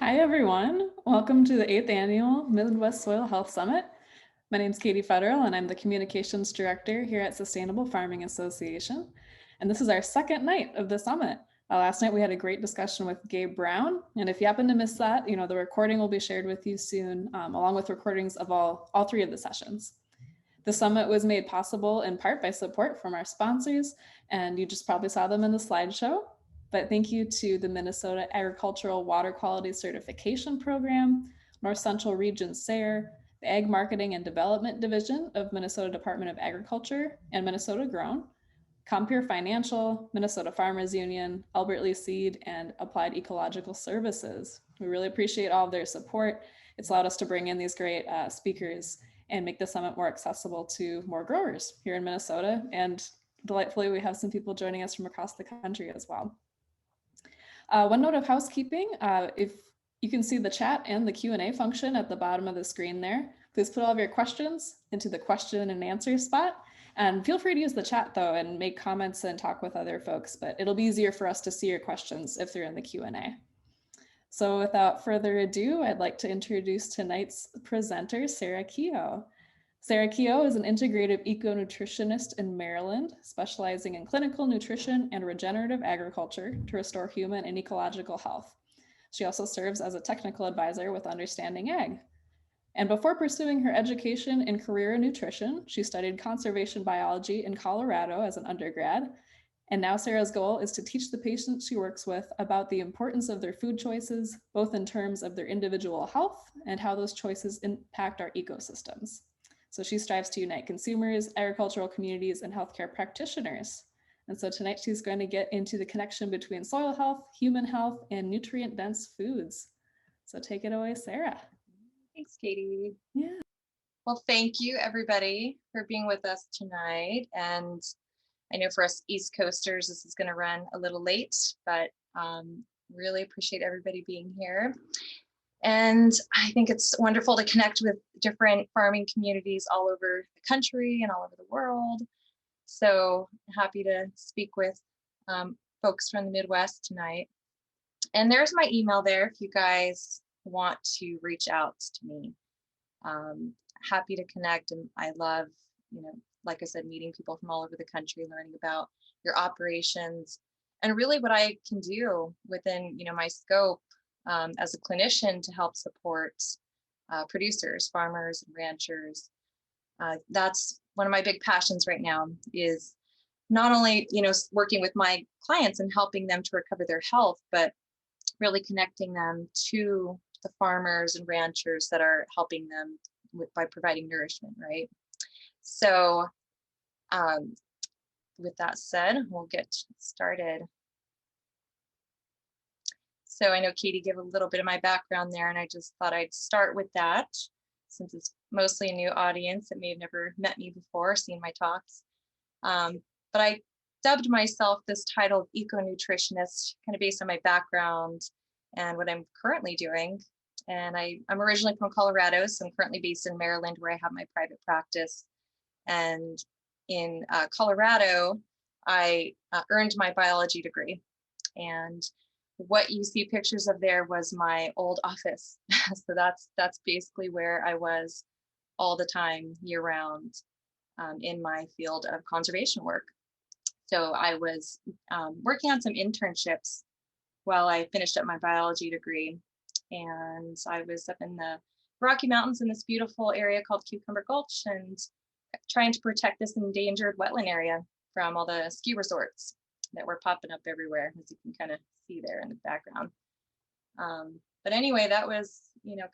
Hi, everyone. Welcome to the 8th Annual Midwest Soil Health Summit. My name is Katie Federal, and I'm the Communications Director here at Sustainable Farming Association. And this is our second night of the summit. Last night, we had a great discussion with Gabe Brown. And if you happen to miss that, the recording will be shared with you soon, along with recordings of all three of the sessions. The summit was made possible in part by support from our sponsors, and you just probably saw them in the slideshow. But thank you to the Minnesota Agricultural Water Quality Certification Program, North Central Region SARE, the Ag Marketing and Development Division of Minnesota Department of Agriculture, and Minnesota Grown, Compeer Financial, Minnesota Farmers Union, Albert Lee Seed, and Applied Ecological Services. We really appreciate all of their support. It's allowed us to bring in these great speakers and make the summit more accessible to more growers here in Minnesota. And delightfully, we have some people joining us from across the country as well. One note of housekeeping, if you can see the chat and the Q&A function at the bottom of the screen there, please put all of your questions into the question and answer spot. And feel free to use the chat though and make comments and talk with other folks, but it'll be easier for us to see your questions if they're in the Q&A. So without further ado, I'd like to introduce tonight's presenter, Sara Keough. Sara Keough is an integrative eco-nutritionist in Maryland, specializing in clinical nutrition and regenerative agriculture to restore human and ecological health. She also serves as a technical advisor with Understanding Ag. And before pursuing her education and career in nutrition, she studied conservation biology in Colorado as an undergrad. And now Sara's goal is to teach the patients she works with about the importance of their food choices, both in terms of their individual health and how those choices impact our ecosystems. So she strives to unite consumers, agricultural communities, and healthcare practitioners. And so tonight she's going to get into the connection between soil health, human health, and nutrient-dense foods. So take it away, Sara. Thanks, Katie. Yeah. Well, thank you, everybody, for being with us tonight. And I know for us East Coasters, this is going to run a little late, but really appreciate everybody being here. And I think it's wonderful to connect with different farming communities all over the country and all over the world. So happy to speak with folks from the Midwest tonight. And there's my email there if you guys want to reach out to me. Happy to connect, and I love, like I said, meeting people from all over the country, learning about your operations, and really what I can do within, my scope as a clinician to help support producers, farmers, and ranchers. That's one of my big passions right now, is not only, working with my clients and helping them to recover their health, but really connecting them to the farmers and ranchers that are helping them by providing nourishment, right? So with that said, we'll get started. So I know Katie gave a little bit of my background there, and I just thought I'd start with that, since it's mostly a new audience that may have never met me before, seen my talks. But I dubbed myself this title of Eco-Nutritionist, kind of based on my background and what I'm currently doing. And I'm originally from Colorado, so I'm currently based in Maryland, where I have my private practice. And in Colorado, I earned my biology degree. And what you see pictures of there was my old office. So that's basically where I was all the time, year round, in my field of conservation work. So I was working on some internships while I finished up my biology degree. And I was up in the Rocky Mountains in this beautiful area called Cucumber Gulch, and trying to protect this endangered wetland area from all the ski resorts that were popping up everywhere, as you can kind of see there in the background. But anyway, that was,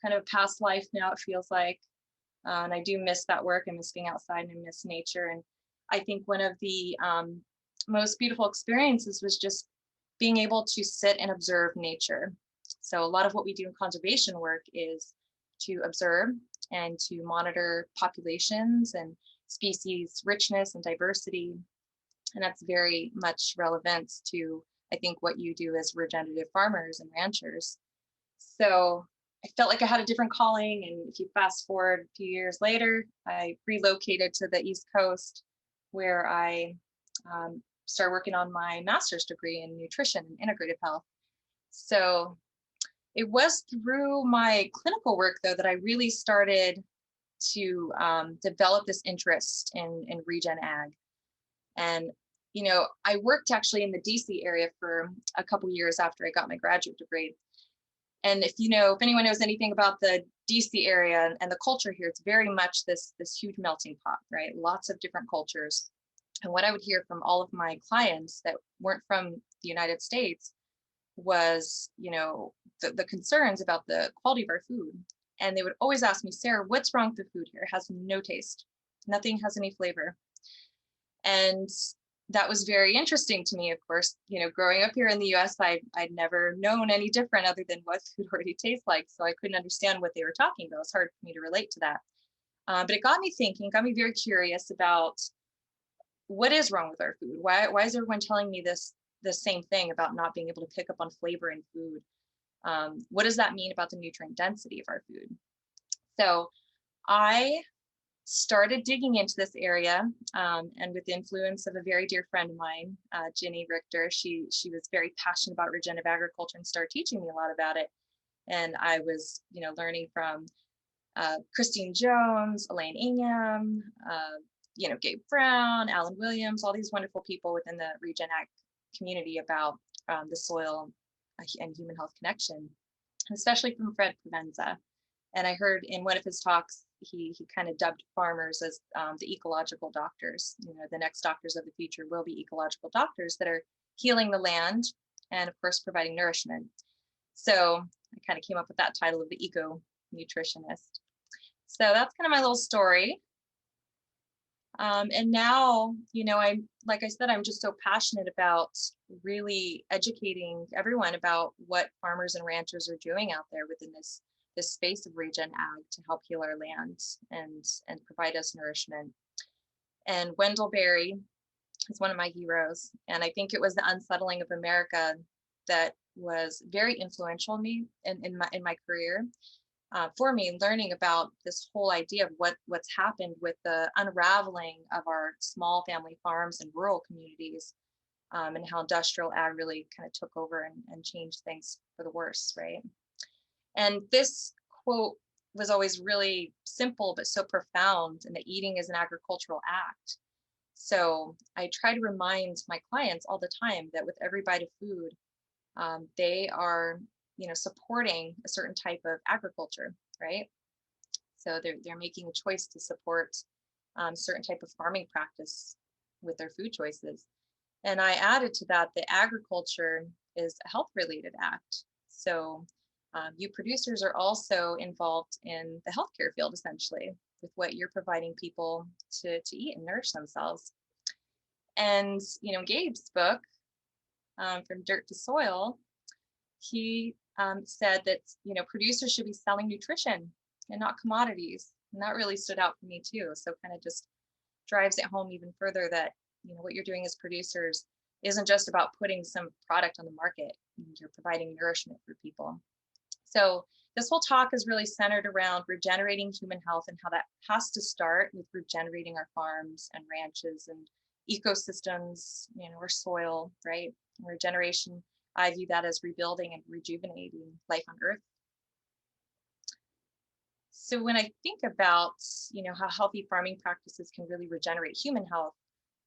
kind of past life now, it feels like. And I do miss that work. I miss being outside, and I miss nature. And I think one of the most beautiful experiences was just being able to sit and observe nature. So a lot of what we do in conservation work is to observe and to monitor populations and species richness and diversity. And that's very much relevant to, I think, what you do as regenerative farmers and ranchers. So I felt like I had a different calling. And if you fast forward a few years later, I relocated to the East Coast, where I started working on my master's degree in nutrition and integrative health. So It was through my clinical work, though, that I really started to develop this interest in regen ag. And, I worked actually in the DC area for a couple years after I got my graduate degree. And if anyone knows anything about the DC area and the culture here, it's very much this huge melting pot, right? Lots of different cultures. And what I would hear from all of my clients that weren't from the United States was, the concerns about the quality of our food. And they would always ask me, Sarah, what's wrong with the food here? It has no taste. Nothing has any flavor. And that was very interesting to me, of course. Growing up here in the US, I'd never known any different other than what food already tastes like. So I couldn't understand what they were talking about. It's hard for me to relate to that. But it got me thinking, got me very curious about what is wrong with our food. Why is everyone telling me the same thing about not being able to pick up on flavor in food? What does that mean about the nutrient density of our food? So I started digging into this area, and with the influence of a very dear friend of mine, Ginny Richter. She was very passionate about regenerative agriculture and started teaching me a lot about it. And I was, learning from Christine Jones, Elaine Ingham, Gabe Brown, Alan Williams, all these wonderful people within the regen ag community about the soil and human health connection, especially from Fred Provenza. And I heard in one of his talks, he kind of dubbed farmers as the ecological doctors. The next doctors of the future will be ecological doctors that are healing the land and, of course, providing nourishment. So I kind of came up with that title of the Eco-Nutritionist. So that's kind of my little story. And now, like I said, I'm just so passionate about really educating everyone about what farmers and ranchers are doing out there within this space of regen ag to help heal our land and provide us nourishment. And Wendell Berry is one of my heroes. And I think it was the unsettling of America that was very influential in my career. For me, learning about this whole idea of what's happened with the unraveling of our small family farms and rural communities, and how industrial ag really kind of took over and changed things for the worse, right? And this quote was always really simple, but so profound, and that eating is an agricultural act. So I try to remind my clients all the time that with every bite of food, they are, supporting a certain type of agriculture, right? So they're making a choice to support certain type of farming practice with their food choices. And I added to that agriculture is a health-related act. So you producers are also involved in the healthcare field, essentially, with what you're providing people to eat and nourish themselves. And, Gabe's book, From Dirt to Soil, he said that, producers should be selling nutrition and not commodities. And that really stood out for me too. So kind of just drives it home even further that, what you're doing as producers isn't just about putting some product on the market. You're providing nourishment for people. So this whole talk is really centered around regenerating human health and how that has to start with regenerating our farms and ranches and ecosystems, our soil, right? Regeneration, I view that as rebuilding and rejuvenating life on Earth. So when I think about, how healthy farming practices can really regenerate human health,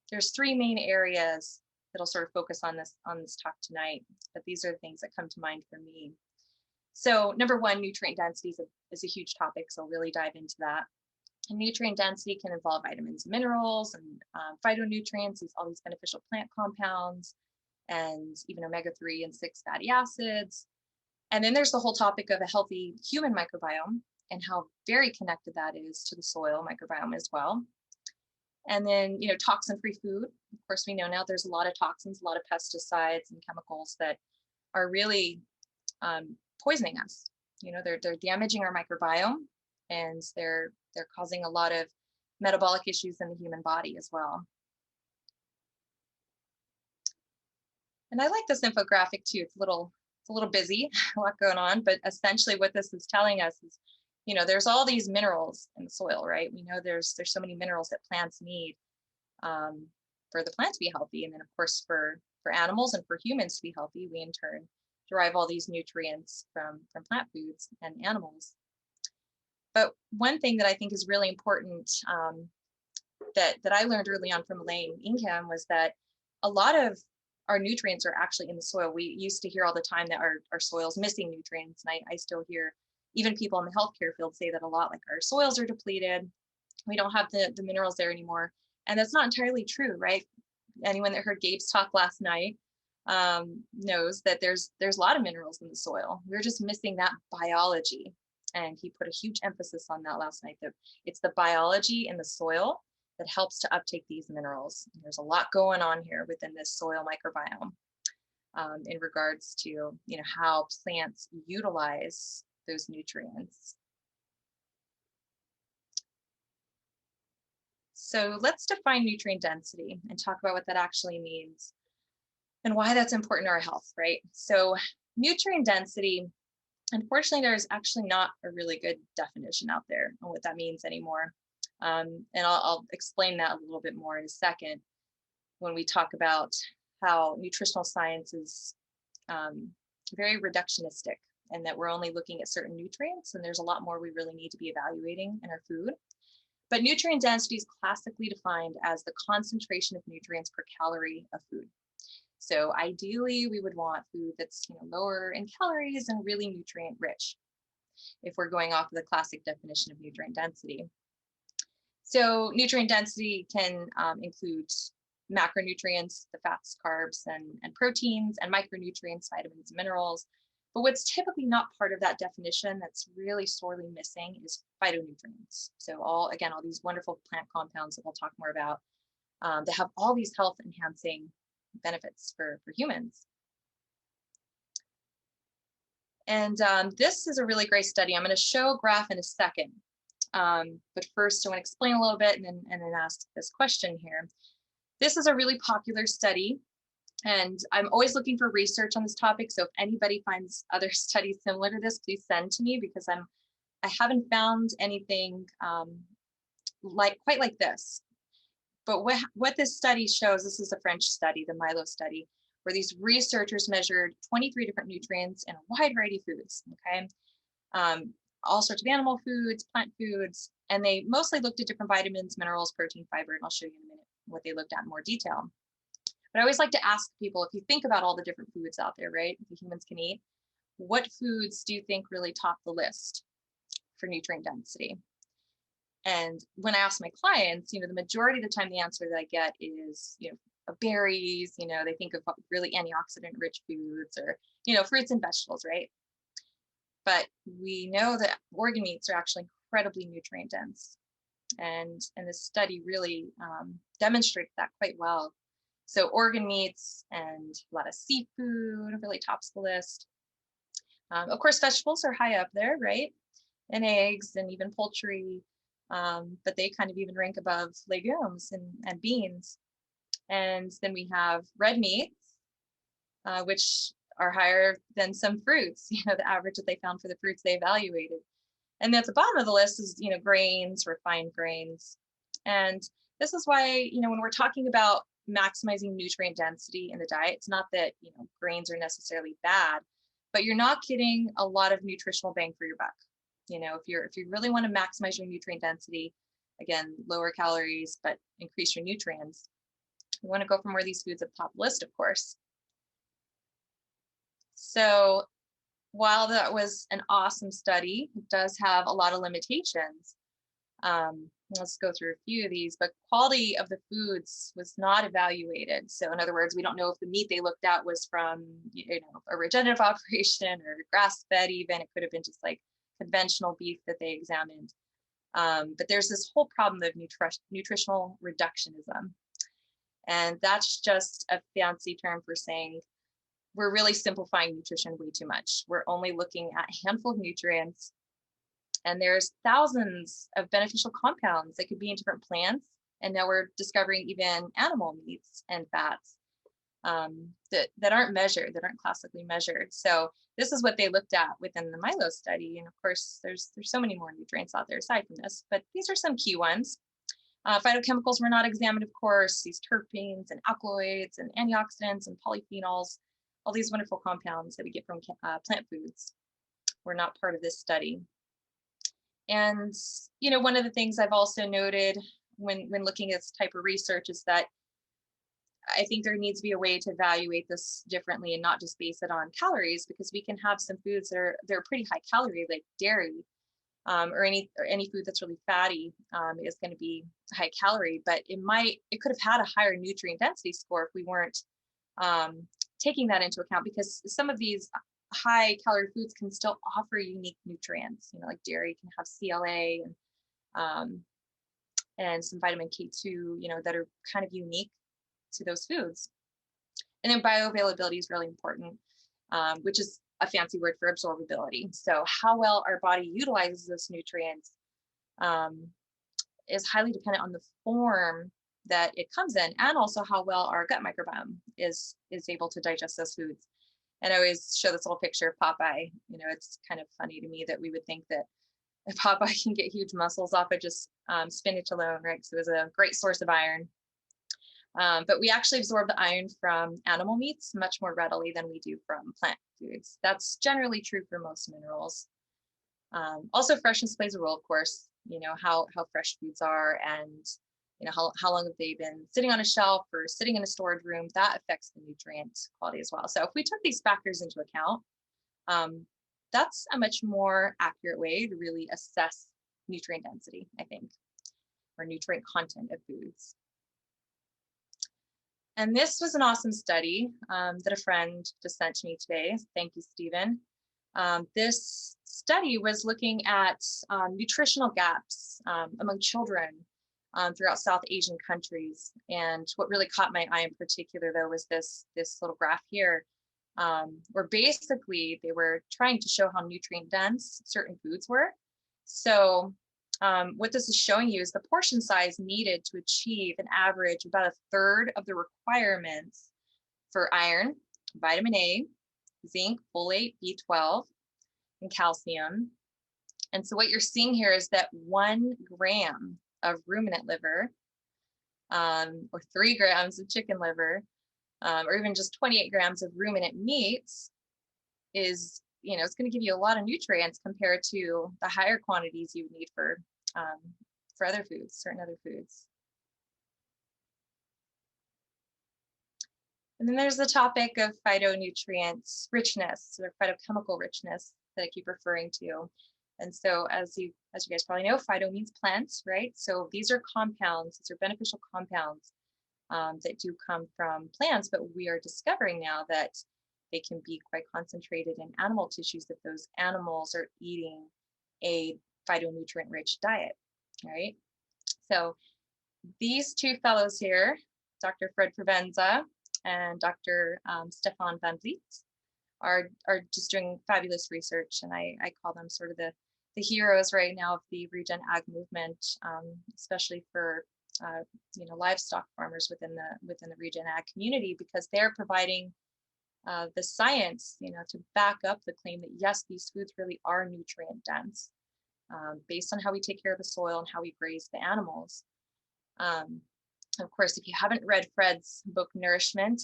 there's three main areas that'll sort of focus on this talk tonight. But these are the things that come to mind for me. So number one, nutrient density is a huge topic, so I'll really dive into that. And nutrient density can involve vitamins and minerals and phytonutrients, all these beneficial plant compounds, and even omega-3 and 6 fatty acids. And then there's the whole topic of a healthy human microbiome and how very connected that is to the soil microbiome as well. And then, toxin-free food. Of course, we know now there's a lot of toxins, a lot of pesticides and chemicals that are really poisoning us. They're damaging our microbiome, and they're causing a lot of metabolic issues in the human body as well. And I like this infographic too. It's a little busy, a lot going on, but essentially what this is telling us is, there's all these minerals in the soil, right? We know there's so many minerals that plants need for the plant to be healthy, and then of course for animals and for humans to be healthy, we in turn derive all these nutrients from plant foods and animals. But one thing that I think is really important that I learned early on from Elaine Ingham was that a lot of our nutrients are actually in the soil. We used to hear all the time that our soil's missing nutrients. And I still hear even people in the healthcare field say that a lot, like our soils are depleted. We don't have the minerals there anymore. And that's not entirely true, right? Anyone that heard Gabe's talk last night knows that there's a lot of minerals in the soil. We're just missing that biology. And he put a huge emphasis on that last night, that it's the biology in the soil that helps to uptake these minerals. There's a lot going on here within this soil microbiome in regards to, you know, how plants utilize those nutrients. So let's define nutrient density and talk about what that actually means and why that's important to our health, right? So nutrient density, unfortunately, there's actually not a really good definition out there on what that means anymore. And I'll explain that a little bit more in a second when we talk about how nutritional science is very reductionistic, and that we're only looking at certain nutrients, and there's a lot more we really need to be evaluating in our food. But nutrient density is classically defined as the concentration of nutrients per calorie of food. So ideally, we would want food that's, you know, lower in calories and really nutrient rich, if we're going off of the classic definition of nutrient density. So nutrient density can include macronutrients, the fats, carbs, and proteins, and micronutrients, vitamins, and minerals. But what's typically not part of that definition that's really sorely missing is phytonutrients. So all these wonderful plant compounds that we'll talk more about that have all these health enhancing benefits for humans. And this is a really great study. I'm going to show a graph in a second. But first, I want to explain a little bit and then ask this question here. This is a really popular study, and I'm always looking for research on this topic. So if anybody finds other studies similar to this, please send to me, because I haven't found anything quite like this. But what this study shows, this is a French study, the Milo study, where these researchers measured 23 different nutrients in a wide variety of foods, okay? All sorts of animal foods, plant foods, and they mostly looked at different vitamins, minerals, protein, fiber, and I'll show you in a minute what they looked at in more detail. But I always like to ask people, if you think about all the different foods out there, right, that humans can eat, what foods do you think really top the list for nutrient density? And when I ask my clients, you know, the majority of the time the answer that I get is, you know, berries, you know, they think of really antioxidant rich foods, or, you know, fruits and vegetables, right? But we know that organ meats are actually incredibly nutrient dense. And this study really demonstrates that quite well. So organ meats and a lot of seafood really tops the list. Of course, vegetables are high up there, right? And eggs and even poultry. But they kind of even rank above legumes and beans. And then we have red meats, which are higher than some fruits, you know, the average that they found for the fruits they evaluated. And at the bottom of the list is, you know, grains, refined grains. And this is why, you know, when we're talking about maximizing nutrient density in the diet, it's not that, you know, grains are necessarily bad, but you're not getting a lot of nutritional bang for your buck. You know, if you really want to maximize your nutrient density, again, lower calories, but increase your nutrients, you want to go for more of these foods at the top list, of course. So while that was an awesome study, it does have a lot of limitations. Let's go through a few of these, but quality of the foods was not evaluated. So in other words, we don't know if the meat they looked at was from, you know, a regenerative operation or grass-fed even. It could have been just like conventional beef that they examined. But there's this whole problem of nutritional reductionism. And that's just a fancy term for saying we're really simplifying nutrition way too much. We're only looking at a handful of nutrients, and there's thousands of beneficial compounds that could be in different plants. And now we're discovering even animal meats and fats that aren't measured, that aren't classically measured. So this is what they looked at within the Milo study. And of course, there's so many more nutrients out there aside from this, but these are some key ones. Phytochemicals were not examined, of course, these terpenes and alkaloids and antioxidants and polyphenols. all these wonderful compounds that we get from plant foods were not part of this study. And, one of the things I've also noted when looking at this type of research is that I think there needs to be a way to evaluate this differently and not just base it on calories, because we can have some foods that are pretty high calorie, like dairy, or any food that's really fatty is going to be high calorie, but it could have had a higher nutrient density score if we weren't taking that into account, because some of these high calorie foods can still offer unique nutrients. Like dairy can have CLA and some vitamin K2, that are kind of unique to those foods. And then bioavailability is really important, which is a fancy word for absorbability. So how well our body utilizes those nutrients is highly dependent on the form that it comes in, and also how well our gut microbiome is able to digest those foods. And I always show this little picture of Popeye. It's kind of funny to me that we would think that if Popeye can get huge muscles off of just spinach alone, right? So it was a great source of iron. But we actually absorb the iron from animal meats much more readily than we do from plant foods. That's generally true for most minerals. Also, freshness plays a role, of course. How fresh foods are, and how long have they been sitting on a shelf or sitting in a storage room. That affects the nutrient quality as well. So if we took these factors into account, that's a much more accurate way to really assess nutrient density, I think, or nutrient content of foods. And this was an awesome study that a friend just sent to me today. Thank you, Stephen. This study was looking at nutritional gaps among children throughout South Asian countries. And what really caught my eye in particular, though, was this little graph here, where basically they were trying to show how nutrient dense certain foods were. So what this is showing you is the portion size needed to achieve an average about a third of the requirements for iron, vitamin A, zinc, folate, B12, and calcium. And so what you're seeing here is that 1 gram of ruminant liver, or 3 grams of chicken liver, or even just 28 grams of ruminant meats is, it's going to give you a lot of nutrients compared to the higher quantities you would need for other foods, certain other foods. And then there's the topic of phytonutrients richness, or phytochemical richness, that I keep referring to. And so as you guys probably know, phyto means plants, right? So these are compounds, these are beneficial compounds that do come from plants, but we are discovering now that they can be quite concentrated in animal tissues if those animals are eating a phytonutrient-rich diet, right? So these two fellows here, Dr. Fred Provenza and Dr. Stephan Van Vliet, are just doing fabulous research, and I call them sort of the heroes right now of the regen ag movement, especially for livestock farmers within the regen ag community, because they're providing the science, to back up the claim that yes, these foods really are nutrient dense, based on how we take care of the soil and how we graze the animals. Of course, if you haven't read Fred's book Nourishment,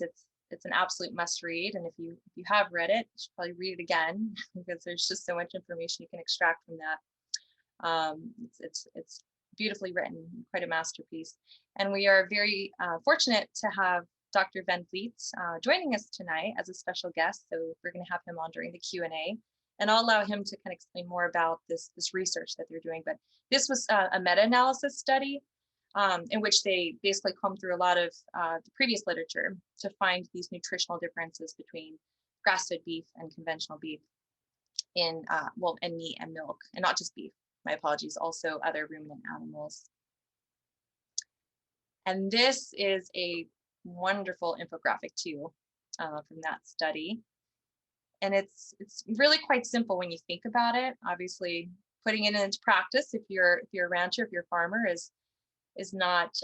it's an absolute must read. And if you have read it, you should probably read it again, because there's just so much information you can extract from that. It's beautifully written, quite a masterpiece. And we are very fortunate to have Dr. Van Vliet joining us tonight as a special guest. So we're going to have him on during the Q&A, and I'll allow him to kind of explain more about this research that they're doing. But this was a meta-analysis study in which they basically combed through a lot of the previous literature to find these nutritional differences between grass-fed beef and conventional beef in meat and milk, and not just beef, my apologies, also other ruminant animals. And this is a wonderful infographic too from that study. And it's really quite simple when you think about it. Obviously, putting it into practice, if you're a rancher, if you're a farmer, is not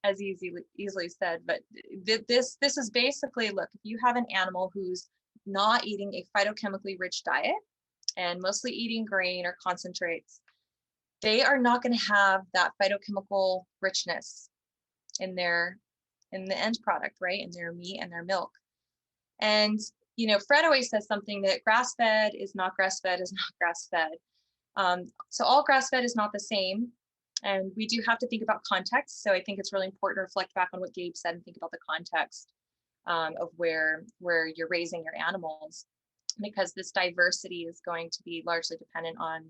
as easily said. But this is basically, look, if you have an animal who's not eating a phytochemically rich diet and mostly eating grain or concentrates, they are not going to have that phytochemical richness in the end product, right? In their meat and their milk. And, Fred always says something that grass-fed is not grass-fed is not grass-fed. So all grass-fed is not the same. And we do have to think about context. So I think it's really important to reflect back on what Gabe said and think about the context of where you're raising your animals, because this diversity is going to be largely dependent on,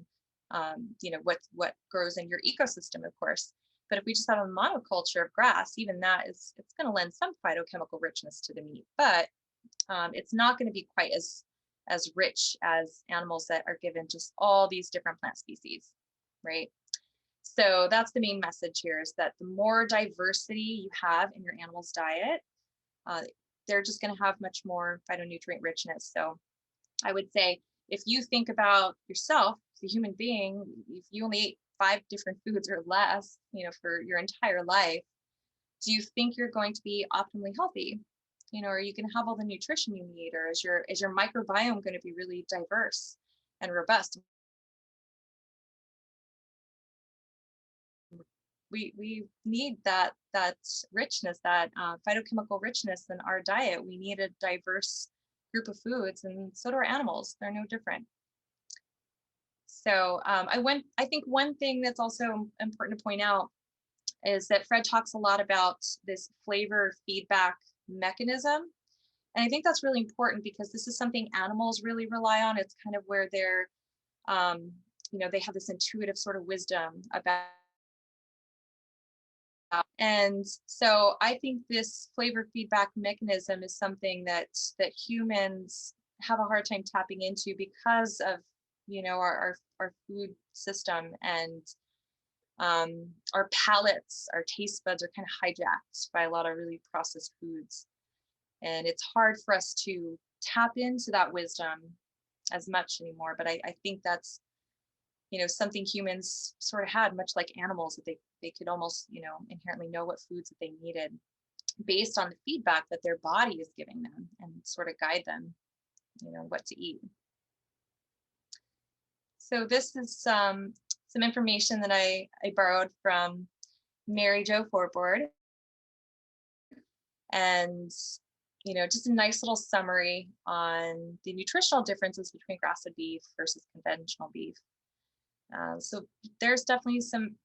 what grows in your ecosystem, of course. But if we just have a monoculture of grass, even that it's going to lend some phytochemical richness to the meat, but it's not going to be quite as rich as animals that are given just all these different plant species, right? So that's the main message here, is that the more diversity you have in your animal's diet, they're just going to have much more phytonutrient richness. So I would say, if you think about yourself as a human being, if you only ate 5 different foods or less, for your entire life, do you think you're going to be optimally healthy? Are you going to have all the nutrition you need, or is your microbiome going to be really diverse and robust? We need that richness, that phytochemical richness in our diet. We need a diverse group of foods, and so do our animals. They're no different. So I think one thing that's also important to point out is that Fred talks a lot about this flavor feedback mechanism. And I think that's really important, because this is something animals really rely on. It's kind of where they're, they have this intuitive sort of wisdom about. And so I think this flavor feedback mechanism is something that humans have a hard time tapping into, because of, our food system, and our palates, our taste buds are kind of hijacked by a lot of really processed foods. And it's hard for us to tap into that wisdom as much anymore. But I think that's, something humans sort of had, much like animals, that they could almost, inherently know what foods that they needed based on the feedback that their body is giving them, and sort of guide them, what to eat. So this is some information that I borrowed from Mary Jo Forbord, and just a nice little summary on the nutritional differences between grass-fed beef versus conventional beef. So there's definitely some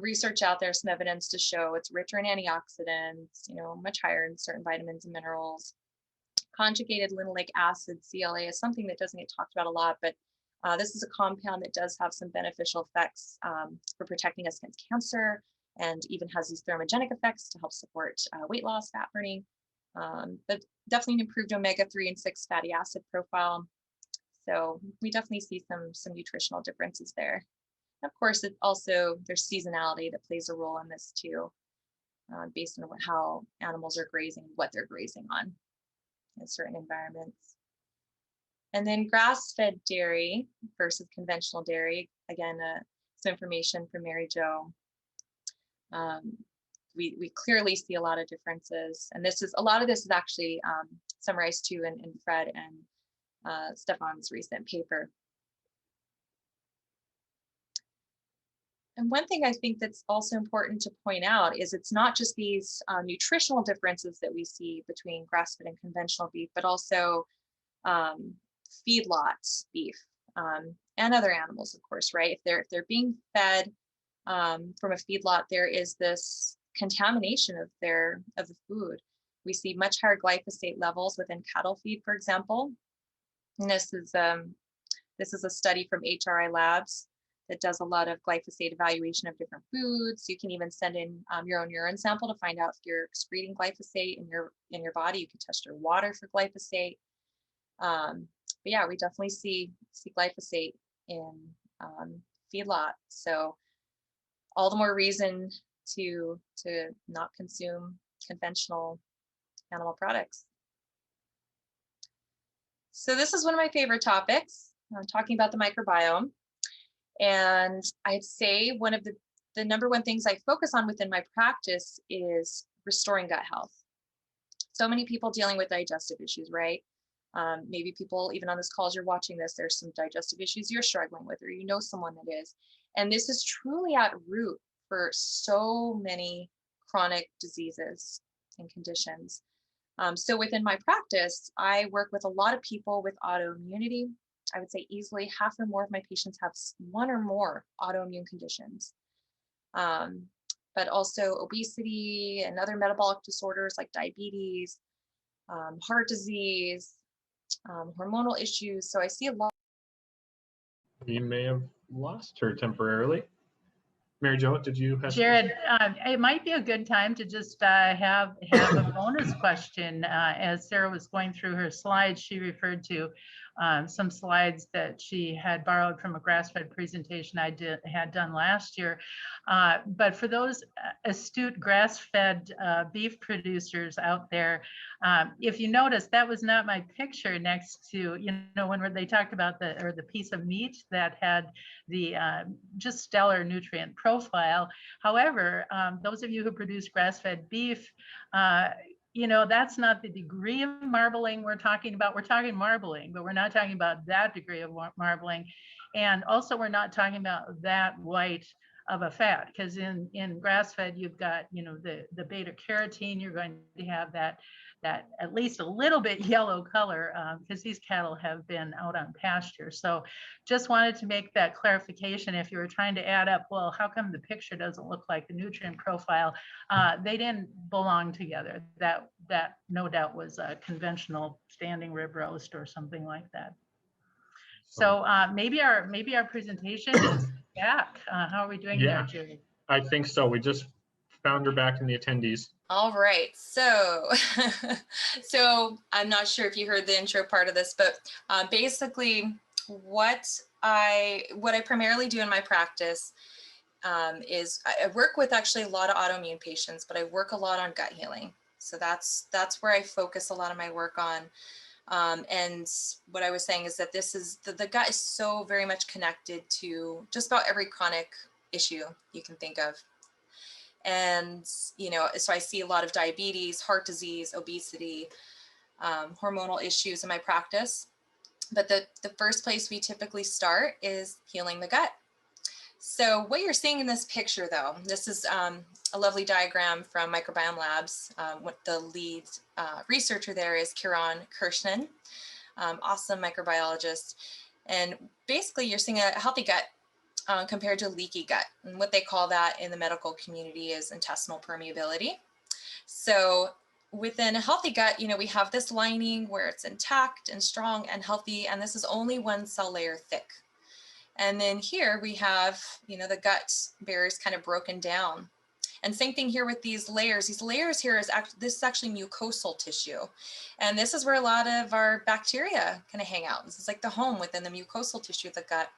research out there, some evidence to show it's richer in antioxidants, much higher in certain vitamins and minerals. Conjugated linoleic acid, CLA, is something that doesn't get talked about a lot, but this is a compound that does have some beneficial effects for protecting us against cancer, and even has these thermogenic effects to help support weight loss, fat burning, but definitely an improved omega-3 and 6 fatty acid profile. So we definitely see some nutritional differences there. Of course, it also, there's seasonality that plays a role in this too, based on how animals are grazing, what they're grazing on in certain environments. And then grass-fed dairy versus conventional dairy. Again, some information from Mary Jo. We clearly see a lot of differences, and a lot of this is actually summarized too in Fred and Stephan's recent paper. And one thing I think that's also important to point out is it's not just these nutritional differences that we see between grass-fed and conventional beef, but also feedlot beef and other animals, of course, right? If they're being fed from a feedlot, there is this contamination of the food. We see much higher glyphosate levels within cattle feed, for example. And this is a study from HRI Labs that does a lot of glyphosate evaluation of different foods. You can even send in your own urine sample to find out if you're excreting glyphosate in your body. You can test your water for glyphosate. But yeah, we definitely see glyphosate in feedlot. So all the more reason to not consume conventional animal products. So this is one of my favorite topics, talking about the microbiome. And I'd say one of the number one things I focus on within my practice is restoring gut health. So many people dealing with digestive issues, right? Maybe people, even on this call, as you're watching this, there's some digestive issues you're struggling with, or you know someone that is. And this is truly at root for so many chronic diseases and conditions. So within my practice, I work with a lot of people with autoimmunity. I would say easily half or more of my patients have one or more autoimmune conditions, um, but also obesity and other metabolic disorders like diabetes, heart disease, hormonal issues. So I see a lot. We may have lost her temporarily. Mary Jo, did you have Jared, it might be a good time to just have a bonus question. As Sarah was going through her slides, she referred to some slides that she had borrowed from a grass-fed presentation I had done last year. But for those astute grass-fed beef producers out there, if you notice, that was not my picture next to, you know, when they talked about the piece of meat that had the just stellar nutrient profile. However, those of you who produce grass-fed beef, you know, that's not the degree of marbling we're talking about. We're talking marbling, but we're not talking about that degree of marbling. And also we're not talking about that white of a fat, because in grass-fed, you've got, you know, the beta carotene, you're going to have that at least a little bit yellow color, because these cattle have been out on pasture. So just wanted to make that clarification. If you were trying to add up, well, how come the picture doesn't look like the nutrient profile? They didn't belong together. That no doubt was a conventional standing rib roast or something like that. So maybe our presentation is back. How are we doing there, Jerry? I think so. We just found her back in the attendees. All right, so so I'm not sure if you heard the intro part of this, but basically what I primarily do in my practice is I work with actually a lot of autoimmune patients, but I work a lot on gut healing. So that's where I focus a lot of my work on. And what I was saying is that this is the gut is so very much connected to just about every chronic issue you can think of. And, you know, so I see a lot of diabetes, heart disease, obesity, hormonal issues in my practice. But the first place we typically start is healing the gut. So what you're seeing in this picture, though, this is a lovely diagram from Microbiome Labs. What the lead researcher there is Kiran Krishnan, awesome microbiologist. And basically you're seeing a healthy gut compared to leaky gut. And what they call that in the medical community is intestinal permeability. So within a healthy gut, you know, we have this lining where it's intact and strong and healthy, and this is only one cell layer thick. And then here we have, you know, the gut barrier is kind of broken down. And same thing here with these layers. These layers here is this is actually mucosal tissue. And this is where a lot of our bacteria kind of hang out. This is like the home within the mucosal tissue of the gut.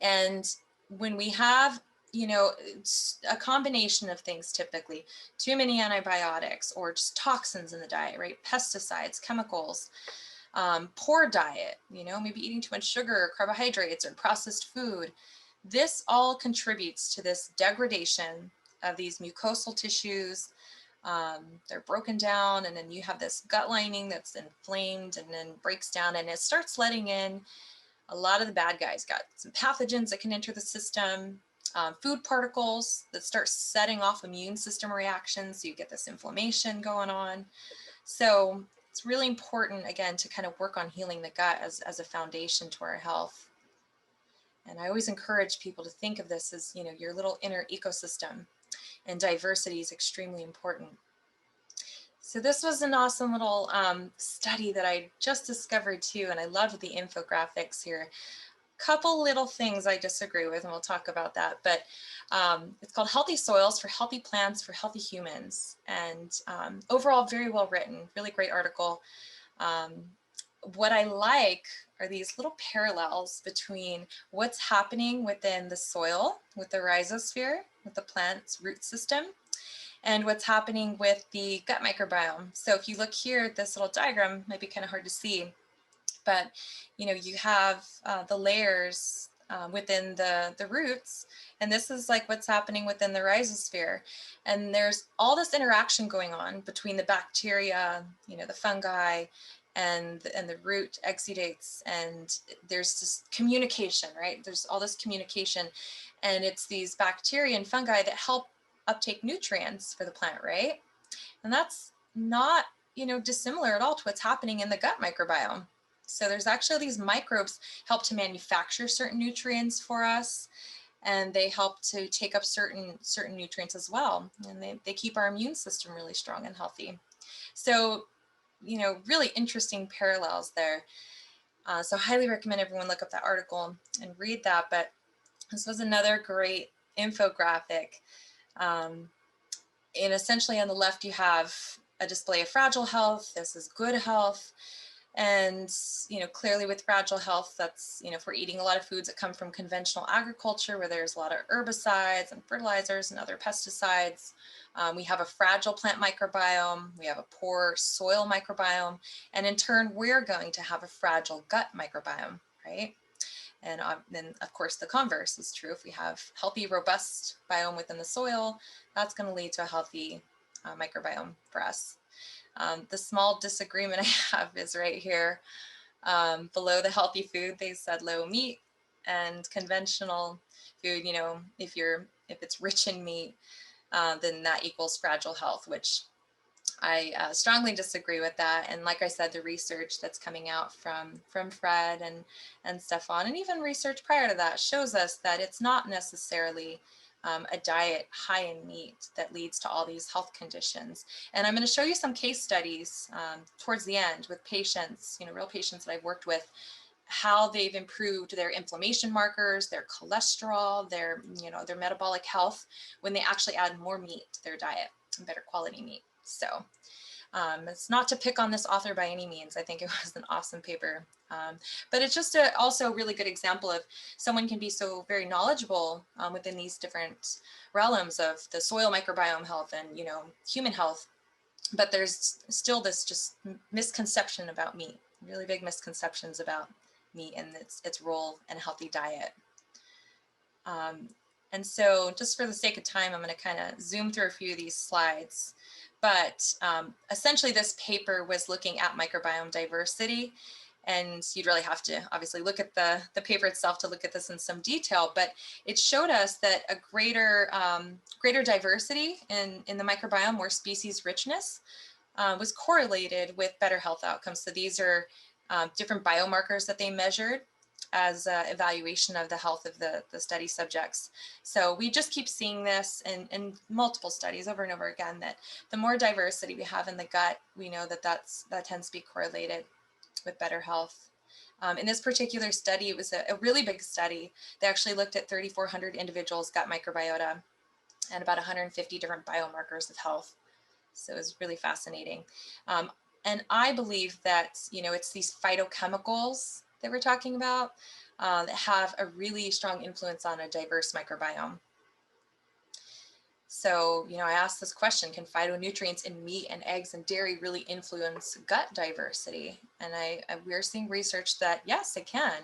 And when we have, you know, a combination of things, typically too many antibiotics or just toxins in the diet, right? Pesticides, chemicals, poor diet, you know, maybe eating too much sugar or carbohydrates or processed food. This all contributes to this degradation of these mucosal tissues. They're broken down, and then you have this gut lining that's inflamed and then breaks down, and it starts letting in a lot of the bad guys. Got some pathogens that can enter the system, food particles that start setting off immune system reactions. So you get this inflammation going on. So it's really important, again, to kind of work on healing the gut as a foundation to our health. And I always encourage people to think of this as, you know, your little inner ecosystem, and diversity is extremely important. So this was an awesome little study that I just discovered too, and I loved the infographics here. Couple little things I disagree with, and we'll talk about that, but it's called Healthy Soils for Healthy Plants for Healthy Humans. And overall, very well written, really great article. What I like are these little parallels between what's happening within the soil, with the rhizosphere, with the plant's root system, and what's happening with the gut microbiome. So if you look here at this little diagram, might be kind of hard to see, but you know, you have the layers within the roots, and this is like what's happening within the rhizosphere. And there's all this interaction going on between the bacteria, you know, the fungi, and the root exudates, and there's this communication, right? There's all this communication, and it's these bacteria and fungi that help uptake nutrients for the plant, right? And that's not dissimilar at all to what's happening in the gut microbiome. So there's actually these microbes help to manufacture certain nutrients for us, and they help to take up certain nutrients as well. And they keep our immune system really strong and healthy. So, really interesting parallels there. So highly recommend everyone look up that article and read that. But this was another great infographic. And essentially on the left, you have a display of fragile health. This is good health. And, clearly with fragile health, that's, if we're eating a lot of foods that come from conventional agriculture where there's a lot of herbicides and fertilizers and other pesticides. We have a fragile plant microbiome. We have a poor soil microbiome. And in turn, we're going to have a fragile gut microbiome, right? And then, of course, the converse is true. If we have healthy, robust biome within the soil, that's going to lead to a healthy microbiome for us. The small disagreement I have is right here. Below the healthy food, they said low meat, and conventional food, if it's rich in meat, then that equals fragile health, which I strongly disagree with that. And like I said, the research that's coming out from Fred and Stephan, and even research prior to that, shows us that it's not necessarily a diet high in meat that leads to all these health conditions. And I'm going to show you some case studies towards the end with patients, real patients that I've worked with, how they've improved their inflammation markers, their cholesterol, their metabolic health when they actually add more meat to their diet, and better quality meat. So it's not to pick on this author by any means. I think it was an awesome paper. But it's just also a really good example of someone can be so very knowledgeable within these different realms of the soil microbiome health and, human health. But there's still this just misconception about meat, really big misconceptions about meat and its role in a healthy diet. And so just for the sake of time, I'm going to kind of zoom through a few of these slides. But essentially, this paper was looking at microbiome diversity. And you'd really have to obviously look at the paper itself to look at this in some detail. But it showed us that a greater diversity in the microbiome, more species richness, was correlated with better health outcomes. So these are different biomarkers that they measured as evaluation of the health of the study subjects. So we just keep seeing this in multiple studies over and over again, that the more diversity we have in the gut, we know that that tends to be correlated with better health. In this particular study, it was a really big study. They actually looked at 3,400 individuals' gut microbiota and about 150 different biomarkers of health. So it was really fascinating. And I believe that, it's these phytochemicals that we're talking about that have a really strong influence on a diverse microbiome. So, I asked this question, can phytonutrients in meat and eggs and dairy really influence gut diversity? And we're seeing research that, yes, it can.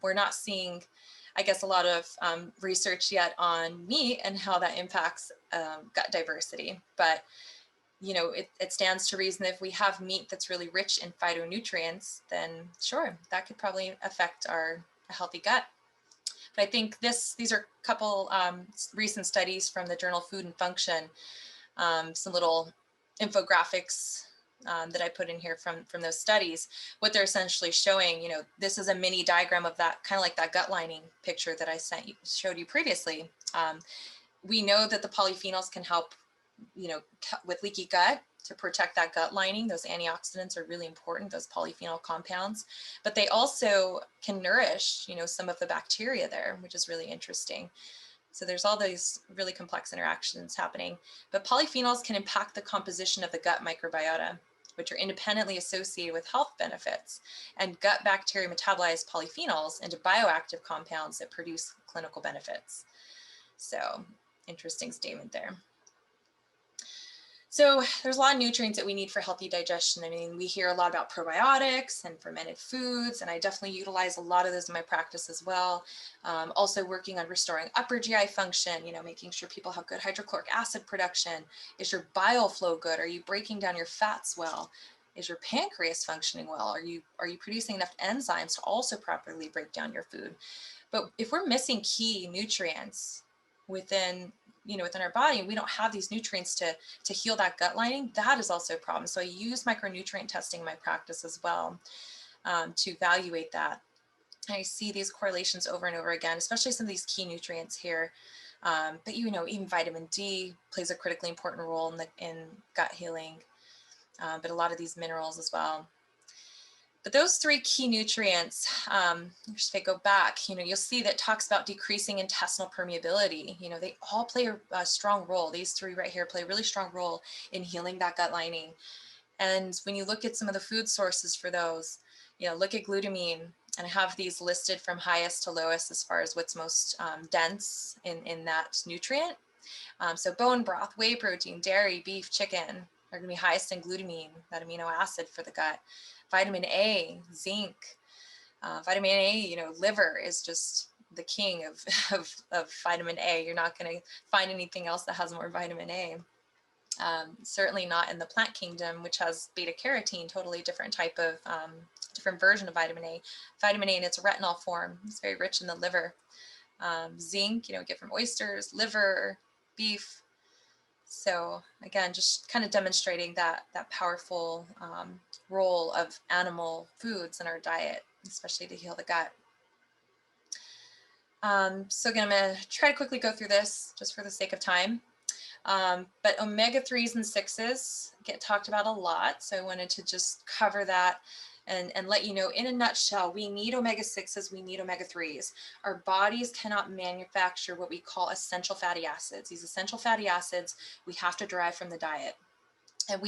We're not seeing, I guess, a lot of research yet on meat and how that impacts gut diversity. But it stands to reason that if we have meat that's really rich in phytonutrients, then sure, that could probably affect our healthy gut. But I think these are a couple recent studies from the journal Food and Function, some little infographics that I put in here from those studies. What they're essentially showing, this is a mini diagram of that, kind of like that gut lining picture that I showed you previously. We know that the polyphenols can help with leaky gut to protect that gut lining. Those antioxidants are really important, those polyphenol compounds, but they also can nourish, some of the bacteria there, which is really interesting. So there's all these really complex interactions happening, but polyphenols can impact the composition of the gut microbiota, which are independently associated with health benefits, and gut bacteria metabolize polyphenols into bioactive compounds that produce clinical benefits. So interesting statement there. So there's a lot of nutrients that we need for healthy digestion. I mean, we hear a lot about probiotics and fermented foods, and I definitely utilize a lot of those in my practice as well. Also working on restoring upper GI function, making sure people have good hydrochloric acid production. Is your bile flow good? Are you breaking down your fats well? Is your pancreas functioning well? Are you producing enough enzymes to also properly break down your food? But if we're missing key nutrients within within our body, and we don't have these nutrients to heal that gut lining, that is also a problem. So I use micronutrient testing in my practice as well to evaluate that. And I see these correlations over and over again, especially some of these key nutrients here. But even vitamin D plays a critically important role in gut healing, but a lot of these minerals as well. But those three key nutrients, if I go back, you'll see that it talks about decreasing intestinal permeability. They all play a strong role. These three right here play a really strong role in healing that gut lining. And when you look at some of the food sources for those, look at glutamine, and I have these listed from highest to lowest as far as what's most dense in that nutrient. So bone broth, whey protein, dairy, beef, chicken are going to be highest in glutamine, that amino acid for the gut. Vitamin A, zinc, vitamin A, liver is just the king of vitamin A. You're not going to find anything else that has more vitamin A. Certainly not in the plant kingdom, which has beta carotene, totally different type of, different version of vitamin A. Vitamin A in its retinol form is very rich in the liver. Zinc, get from oysters, liver, beef. So again, just kind of demonstrating that powerful role of animal foods in our diet, especially to heal the gut. So again, I'm going to try to quickly go through this just for the sake of time. But omega-3s and 6s get talked about a lot. So I wanted to just cover that and let you know in a nutshell, we need omega-6s, we need omega-3s. Our bodies cannot manufacture what we call essential fatty acids. These essential fatty acids we have to derive from the diet. And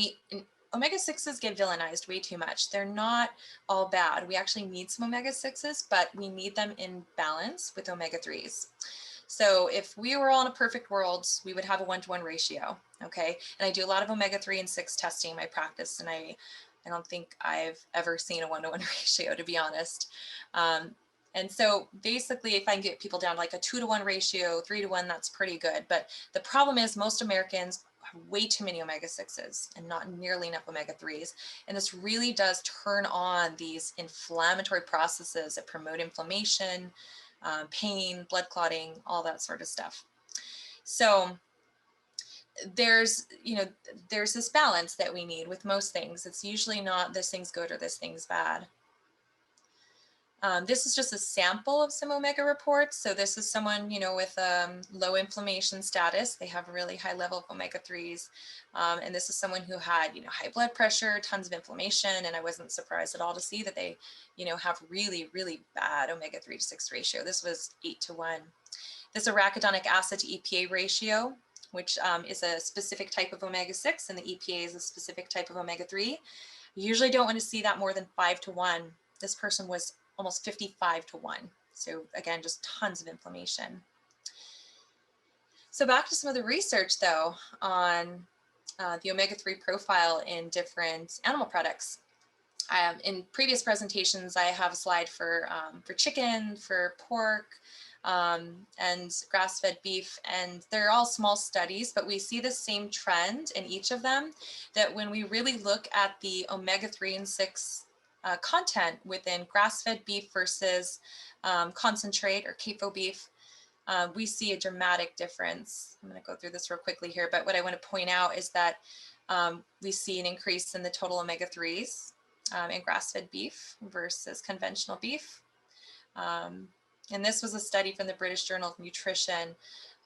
omega-6s get villainized way too much. They're not all bad. We actually need some omega-6s, but we need them in balance with omega-3s. So if we were all in a perfect world, we would have a 1-to-1 ratio, okay? And I do a lot of omega-3 and 6 testing in my practice, and I don't think I've ever seen a 1-to-1 ratio, to be honest. And so basically, if I can get people down to like a 2-to-1 ratio, 3-to-1, that's pretty good. But the problem is most Americans have way too many omega-6s and not nearly enough omega-3s. And this really does turn on these inflammatory processes that promote inflammation, pain, blood clotting, all that sort of stuff. So there's this balance that we need with most things. It's usually not this thing's good or this thing's bad. This is just a sample of some omega reports. So this is someone, with low inflammation status. They have a really high level of omega-3s. And this is someone who had, high blood pressure, tons of inflammation. And I wasn't surprised at all to see that they, have really, really bad omega-3 to 6 ratio. This was 8-to-1. This is arachidonic acid to EPA ratio, which is a specific type of omega-6, and the EPA is a specific type of omega-3. You usually don't want to see that more than 5-to-1. This person was almost 55-to-1. So again, just tons of inflammation. So back to some of the research though on the omega-3 profile in different animal products. In previous presentations, I have a slide for chicken, for pork, and grass-fed beef, and they're all small studies, but we see the same trend in each of them, that when we really look at the omega-3 and 6 content within grass-fed beef versus concentrate or CAFO beef, we see a dramatic difference. I'm going to go through this real quickly here, but what I want to point out is that we see an increase in the total omega-3s in grass-fed beef versus conventional beef. And this was a study from the British Journal of Nutrition.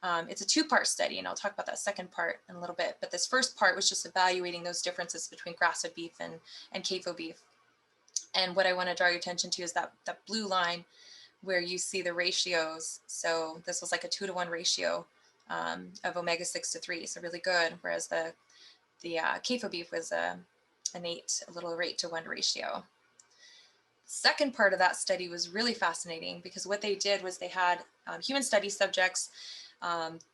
It's a 2-part study, and I'll talk about that second part in a little bit. But this first part was just evaluating those differences between grass-fed beef and CAFO beef. And what I want to draw your attention to is that blue line where you see the ratios. So this was like a 2-to-1 ratio of omega-6 to 3, so really good. Whereas the CAFO beef was a little 8-to-1 ratio. Second part of that study was really fascinating because what they did was they had human study subjects.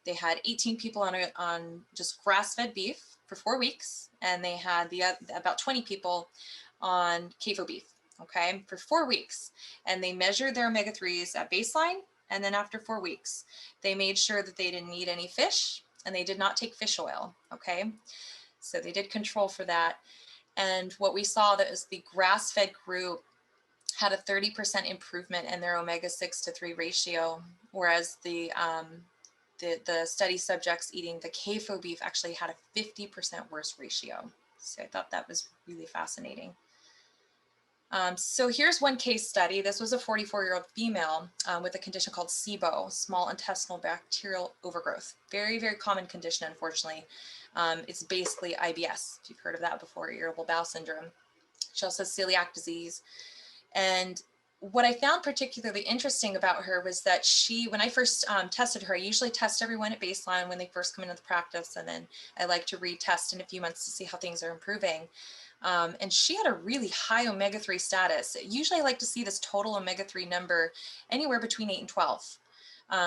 They had 18 people on just grass-fed beef for 4 weeks, and they had about 20 people on CAFO beef, okay, for 4 weeks. And they measured their omega-3s at baseline, and then after 4 weeks, they made sure that they didn't eat any fish, and they did not take fish oil, okay? So they did control for that. And what we saw that was the grass-fed group had a 30% improvement in their omega-6 to 3 ratio, whereas the the study subjects eating the CAFO beef actually had a 50% worse ratio. So I thought that was really fascinating. So here's one case study. This was a 44-year-old female with a condition called Sibo, small intestinal bacterial overgrowth. Very, very common condition, unfortunately. It's basically IBS, if you've heard of that before, irritable bowel syndrome. She also has celiac disease. And what I found particularly interesting about her was that when I first tested her, I usually test everyone at baseline when they first come into the practice, and then I like to retest in a few months to see how things are improving. And she had a really high omega-3 status. Usually I like to see this total omega-3 number anywhere between 8 and 12.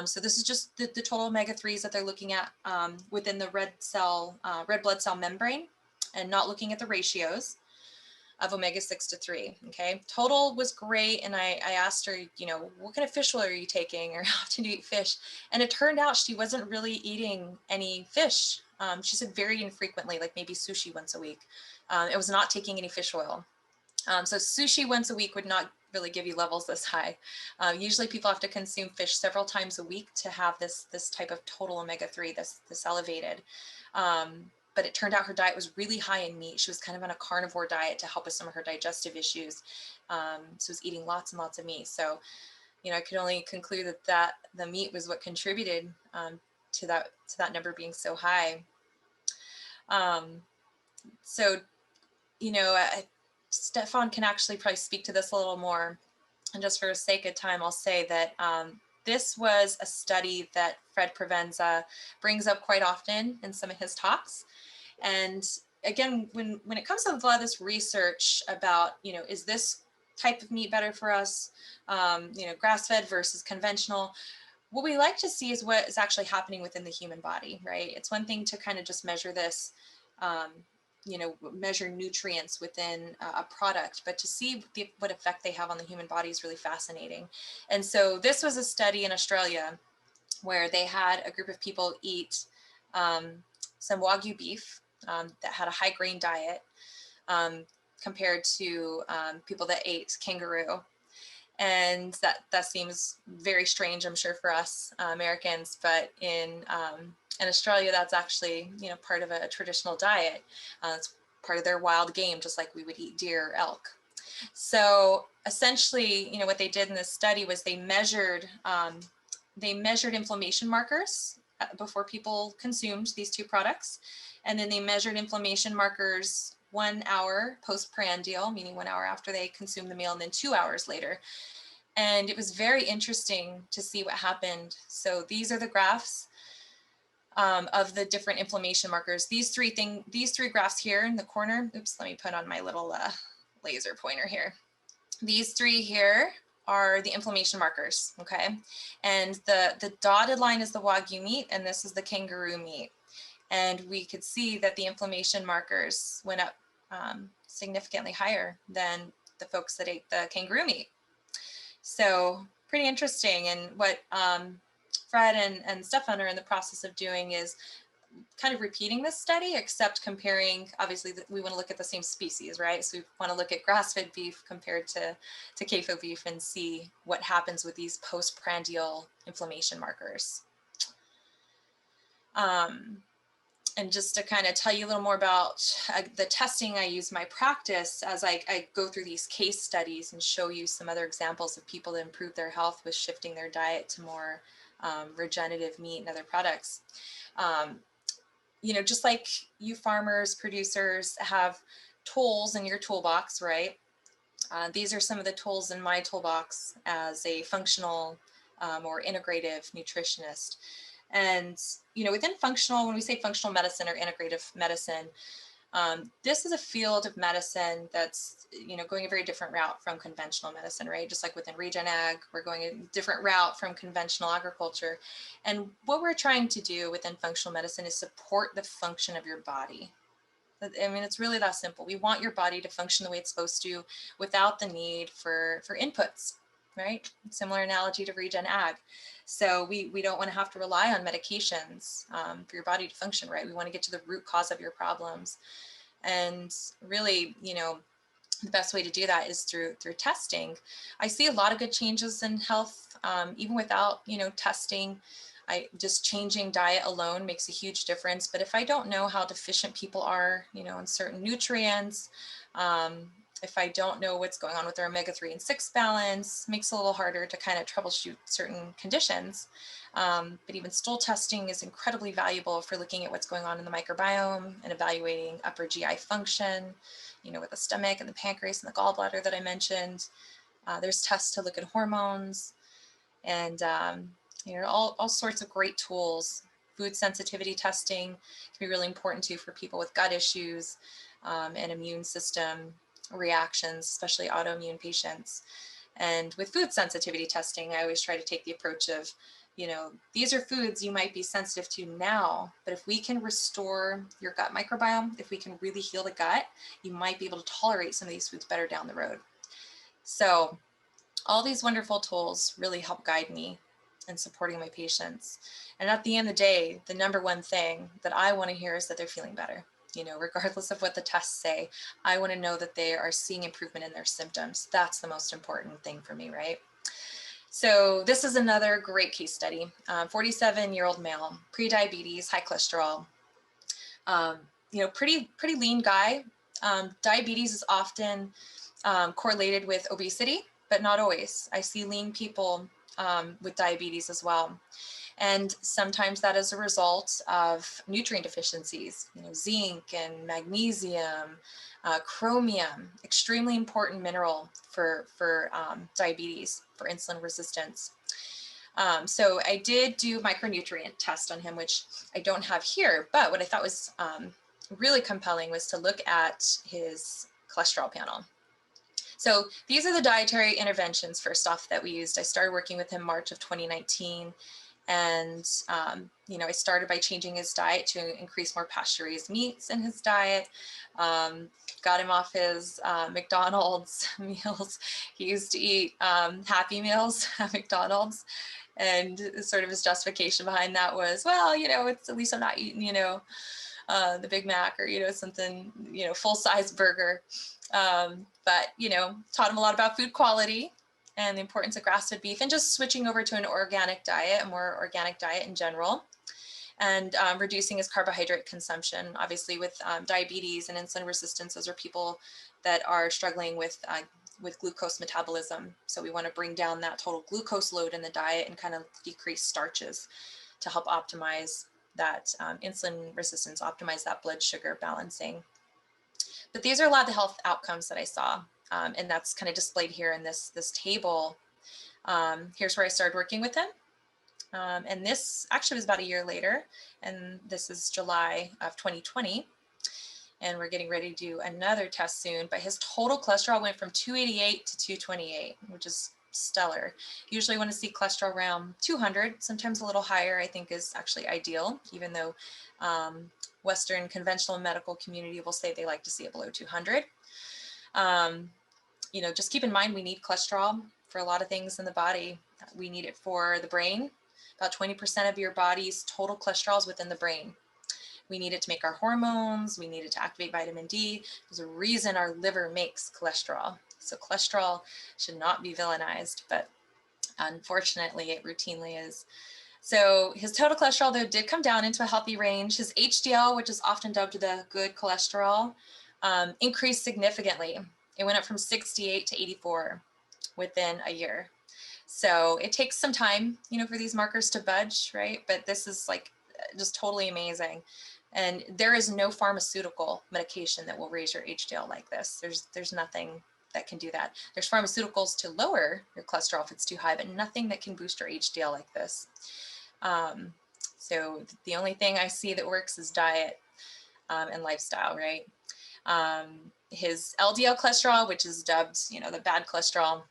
So this is just the total omega-3s that they're looking at within the red blood cell membrane, and not looking at the ratios of omega-6 to 3. Okay, total was great. And I asked her, what kind of fish oil are you taking, or how often do you eat fish? And it turned out she wasn't really eating any fish. She said very infrequently, like maybe sushi once a week. It was not taking any fish oil. So sushi once a week would not really give you levels this high. Usually people have to consume fish several times a week to have this type of total omega-3, this elevated. But it turned out her diet was really high in meat. She was kind of on a carnivore diet to help with some of her digestive issues. So was eating lots and lots of meat. So, I could only conclude that the meat was what contributed to that number being so high. So, Stephan can actually probably speak to this a little more. And just for the sake of time, I'll say that this was a study that Fred Provenza brings up quite often in some of his talks. And again, when it comes to a lot of this research about, is this type of meat better for us, grass-fed versus conventional, what we like to see is what is actually happening within the human body, right? It's one thing to kind of just measure this, measure nutrients within a product, but to see what effect they have on the human body is really fascinating. And so this was a study in Australia where they had a group of people eat some Wagyu beef that had a high grain diet compared to people that ate kangaroo. And that seems very strange, I'm sure, for us Americans, but in Australia, that's actually, part of a traditional diet. It's part of their wild game, just like we would eat deer or elk. So essentially, what they did in this study was they measured inflammation markers before people consumed these two products. And then they measured inflammation markers 1 hour postprandial, meaning 1 hour after they consumed the meal, and then 2 hours later. And it was very interesting to see what happened. So these are the graphs of the different inflammation markers. These three graphs here in the corner, oops, let me put on my little laser pointer here. These three here are the inflammation markers, okay? And the dotted line is the Wagyu meat, and this is the kangaroo meat. And we could see that the inflammation markers went up significantly higher than the folks that ate the kangaroo meat. So pretty interesting. And what Fred and Stephan are in the process of doing is kind of repeating this study, except comparing, obviously we want to look at the same species, right? So we want to look at grass-fed beef compared to CAFO beef and see what happens with these postprandial inflammation markers. And just to kind of tell you a little more about the testing I use in my practice as I go through these case studies and show you some other examples of people that improve their health with shifting their diet to more regenerative meat and other products. Just like you farmers, producers have tools in your toolbox, right? These are some of the tools in my toolbox as a functional or integrative nutritionist. And, within when we say functional medicine or integrative medicine, this is a field of medicine that's, going a very different route from conventional medicine, right? Just like within regen ag, we're going a different route from conventional agriculture. And what we're trying to do within functional medicine is support the function of your body. I mean, it's really that simple. We want your body to function the way it's supposed to without the need for inputs, right? Similar analogy to regen ag. So we don't want to have to rely on medications for your body to function right. We want to get to the root cause of your problems. And really, the best way to do that is through testing. I see a lot of good changes in health, even without, testing. Just changing diet alone makes a huge difference. But if I don't know how deficient people are, you know, in certain nutrients, if I don't know what's going on with their omega-3 and 6 balance, makes it a little harder to kind of troubleshoot certain conditions. But even stool testing is incredibly valuable for looking at what's going on in the microbiome and evaluating upper GI function, you know, with the stomach and the pancreas and the gallbladder that I mentioned. There's tests to look at hormones, and you know, all sorts of great tools. Food sensitivity testing can be really important too for people with gut issues and immune system reactions, especially autoimmune patients. And with food sensitivity testing, I always try to take the approach of, you know, these are foods you might be sensitive to now, but if we can restore your gut microbiome, if we can really heal the gut, you might be able to tolerate some of these foods better down the road. So all these wonderful tools really help guide me in supporting my patients. And at the end of the day, the number one thing that I want to hear is that they're feeling better. You know, regardless of what the tests say, I want to know that they are seeing improvement in their symptoms. That's the most important thing for me, right? So this is another great case study. 47-year-old male, pre-diabetes, high cholesterol, you know, pretty lean guy. Diabetes is often correlated with obesity, but not always. I see lean people with diabetes as well. And sometimes that is a result of nutrient deficiencies, you know, zinc and magnesium, chromium, extremely important mineral for diabetes, for insulin resistance. So I did do micronutrient test on him, which I don't have here, but what I thought was really compelling was to look at his cholesterol panel. So these are the dietary interventions, first off, that we used. I started working with him March of 2019. And, you know, I started by changing his diet to increase more pasture-raised meats in his diet, got him off his McDonald's meals. He used to eat Happy Meals at McDonald's. And sort of his justification behind that was, well, you know, it's at least I'm not eating, you know, the Big Mac or, you know, something, you know, full-size burger. But, you know, taught him a lot about food quality and the importance of grass-fed beef, and just switching over to an organic diet, a more organic diet in general, and reducing his carbohydrate consumption. Obviously with diabetes and insulin resistance, those are people that are struggling with glucose metabolism. So we want to bring down that total glucose load in the diet and kind of decrease starches to help optimize that insulin resistance, optimize that blood sugar balancing. But these are a lot of the health outcomes that I saw. And that's kind of displayed here in this table. Here's where I started working with him. And this actually was about a year later. And this is July of 2020. And we're getting ready to do another test soon. But his total cholesterol went from 288 to 228, which is stellar. Usually I want to see cholesterol around 200, sometimes a little higher, I think is actually ideal, even though Western conventional medical community will say they like to see it below 200. You know, just keep in mind, we need cholesterol for a lot of things in the body. We need it for the brain. About 20% of your body's total cholesterol is within the brain. We need it to make our hormones. We need it to activate vitamin D. There's a reason our liver makes cholesterol. So cholesterol should not be villainized, but unfortunately it routinely is. So his total cholesterol, though, did come down into a healthy range. His HDL, which is often dubbed the good cholesterol, increased significantly. It went up from 68 to 84 within a year. So it takes some time, you know, for these markers to budge, right? But this is like just totally amazing. And there is no pharmaceutical medication that will raise your HDL like this. There's nothing that can do that. There's pharmaceuticals to lower your cholesterol if it's too high, but nothing that can boost your HDL like this. So the only thing I see that works is diet and lifestyle, right? His LDL cholesterol, which is dubbed, you know, the bad cholesterol,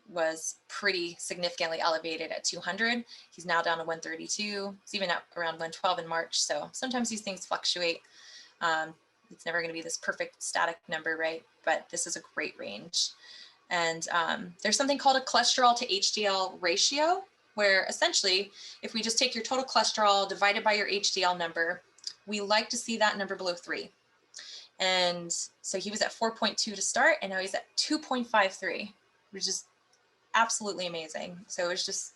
was pretty significantly elevated at 200. He's now down to 132. It's even up around 112 in March. So sometimes these things fluctuate. It's never going to be this perfect static number, right? But this is a great range. And there's something called a cholesterol to HDL ratio, where essentially, if we just take your total cholesterol divided by your HDL number, we like to see that number below 3. And so he was at 4.2 to start, and now he's at 2.53, which is absolutely amazing. So it's just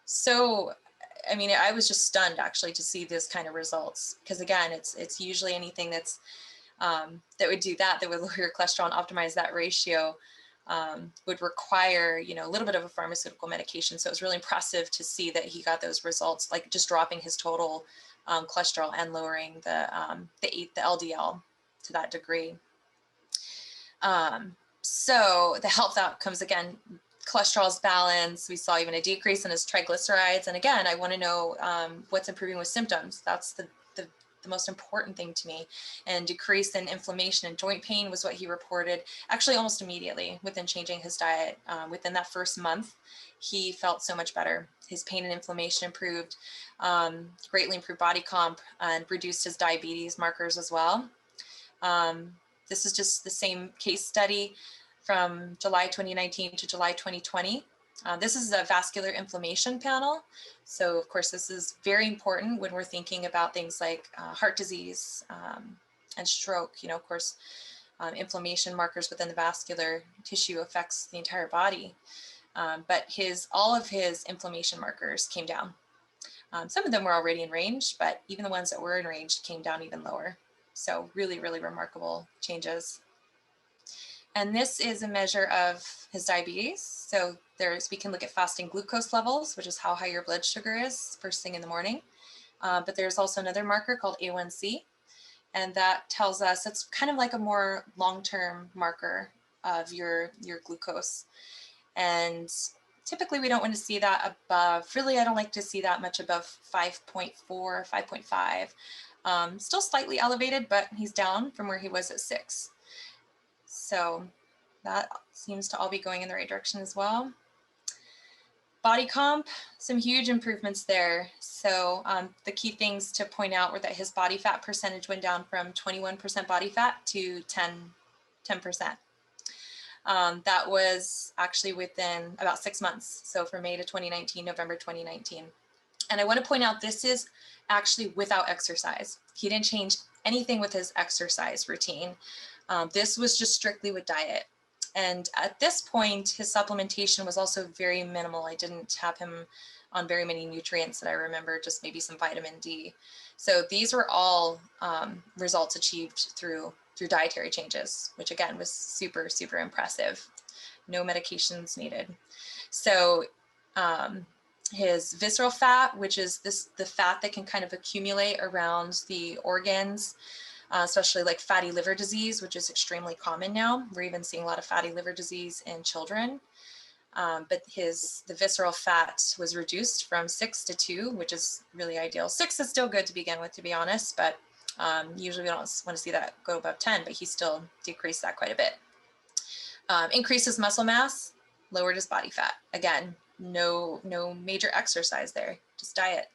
So, I mean, I was just stunned actually to see this kind of results, because again, it's usually anything that's that would do that would lower your cholesterol and optimize that ratio would require, you know, a little bit of a pharmaceutical medication. So it was really impressive to see that he got those results, like just dropping his total cholesterol and lowering the LDL to that degree. So the health outcomes, again, cholesterol's balanced. We saw even a decrease in his triglycerides. And again, I want to know what's improving with symptoms. That's the most important thing to me. And decrease in inflammation and joint pain was what he reported actually almost immediately within changing his diet. Within that first month, he felt so much better. His pain and inflammation improved, greatly improved body comp, and reduced his diabetes markers as well. This is just the same case study from July 2019 to July 2020. This is a vascular inflammation panel. So of course, this is very important when we're thinking about things like heart disease and stroke. You know, of course, inflammation markers within the vascular tissue affects the entire body. But all of his inflammation markers came down. Some of them were already in range, but even the ones that were in range came down even lower. So really, really remarkable changes. And this is a measure of his diabetes. So we can look at fasting glucose levels, which is how high your blood sugar is first thing in the morning. But there's also another marker called A1C. And that tells us, it's kind of like a more long-term marker of your glucose. And typically we don't want to see that above, really, I don't like to see that much above 5.4, 5.5. Still slightly elevated, but he's down from where he was at 6. So that seems to all be going in the right direction as well. Body comp, some huge improvements there. So the key things to point out were that his body fat percentage went down from 21% body fat to 10%. That was actually within about 6 months. So from May to 2019, November 2019. And I want to point out, this is actually without exercise. He didn't change anything with his exercise routine. This was just strictly with diet. And at this point, his supplementation was also very minimal. I didn't have him on very many nutrients that I remember, just maybe some vitamin D. So these were all results achieved through dietary changes, which again was super, super impressive. No medications needed. So his visceral fat, which is the fat that can kind of accumulate around the organs, especially like fatty liver disease, which is extremely common now. We're even seeing a lot of fatty liver disease in children. But the visceral fat was reduced from 6 to 2, which is really ideal. 6 is still good to begin with, to be honest, but usually we don't want to see that go above 10, but he still decreased that quite a bit. Increased his muscle mass, lowered his body fat. Again, no major exercise there, just diet.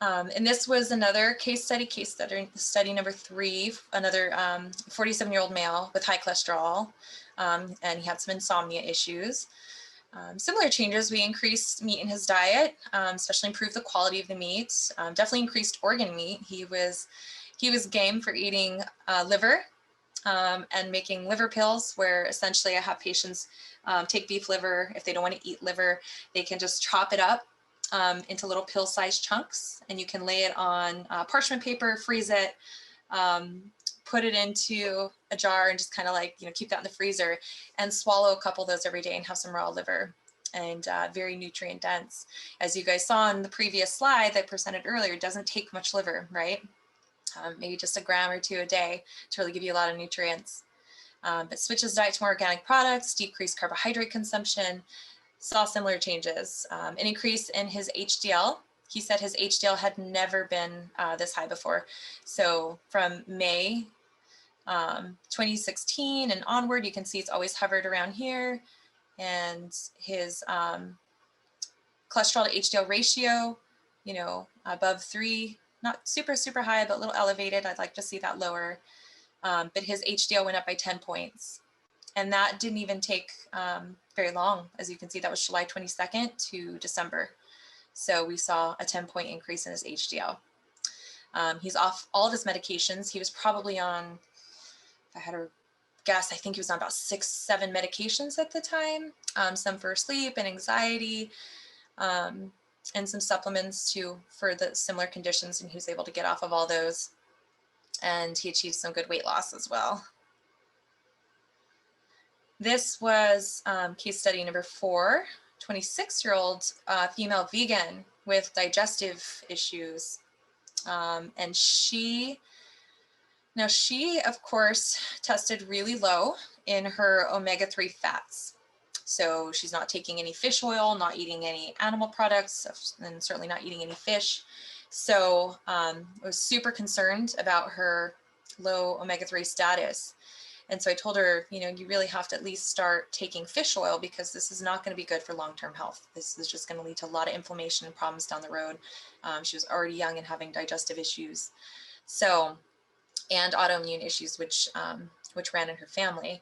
And this was another case study number 3, another 47-year-old male with high cholesterol, and he had some insomnia issues. Similar changes, we increased meat in his diet, especially improved the quality of the meat, definitely increased organ meat. He was game for eating liver and making liver pills, where essentially I have patients take beef liver. If they don't want to eat liver, they can just chop it up into little pill-sized chunks, and you can lay it on parchment paper, freeze it, put it into a jar, and just kind of like, keep that in the freezer, and swallow a couple of those every day and have some raw liver. And very nutrient dense. As you guys saw in the previous slide that I presented earlier, it doesn't take much liver, right? Maybe just a gram or 2 a day to really give you a lot of nutrients. But switch his diet to more organic products, decreased carbohydrate consumption, saw similar changes. An increase in his HDL. He said his HDL had never been this high before. So from May 2016 and onward, you can see it's always hovered around here. And his cholesterol to HDL ratio, above 3, not super, super high, but a little elevated. I'd like to see that lower. But his HDL went up by 10 points. And that didn't even take very long. As you can see, that was July 22nd to December. So we saw a 10-point increase in his HDL. He's off all of his medications. He was probably on, if I had to guess, I think he was on about 6, 7 medications at the time, some for sleep and anxiety, and some supplements too for the similar conditions. And he was able to get off of all those. And he achieved some good weight loss as well. This was case study number 4, 26-year-old female vegan with digestive issues. And she, of course, tested really low in her omega-3 fats. So she's not taking any fish oil, not eating any animal products, and certainly not eating any fish. So I was super concerned about her low omega-3 status. And so I told her, you really have to at least start taking fish oil, because this is not going to be good for long-term health. This is just going to lead to a lot of inflammation and problems down the road. She was already young and having digestive issues. So, and autoimmune issues, which ran in her family.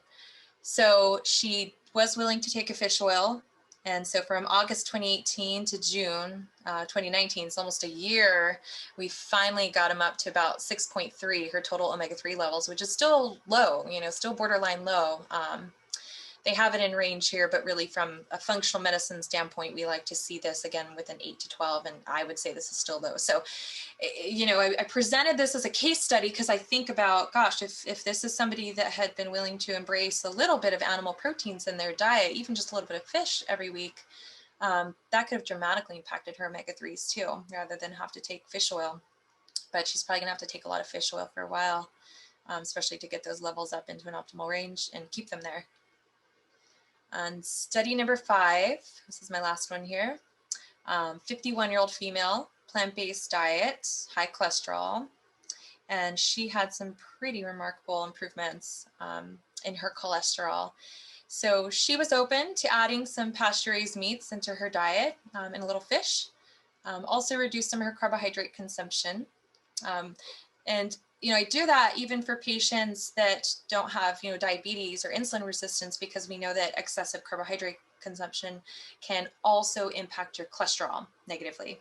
So she was willing to take a fish oil. And so from August 2018 to June 2019, it's almost a year, we finally got him up to about 6.3, her total omega-3 levels, which is still low, still borderline low. They have it in range here, but really from a functional medicine standpoint, we like to see this again with an 8 to 12, and I would say this is still low. So, I presented this as a case study because I think about, gosh, if this is somebody that had been willing to embrace a little bit of animal proteins in their diet, even just a little bit of fish every week, that could have dramatically impacted her omega-3s too, rather than have to take fish oil. But she's probably gonna have to take a lot of fish oil for a while, especially to get those levels up into an optimal range and keep them there. And study number 5, this is my last one here, 51-year-old female, plant-based diet, high cholesterol, and she had some pretty remarkable improvements in her cholesterol. So she was open to adding some pasture-raised meats into her diet and a little fish, also reduced some of her carbohydrate consumption. And I do that even for patients that don't have, diabetes or insulin resistance, because we know that excessive carbohydrate consumption can also impact your cholesterol negatively.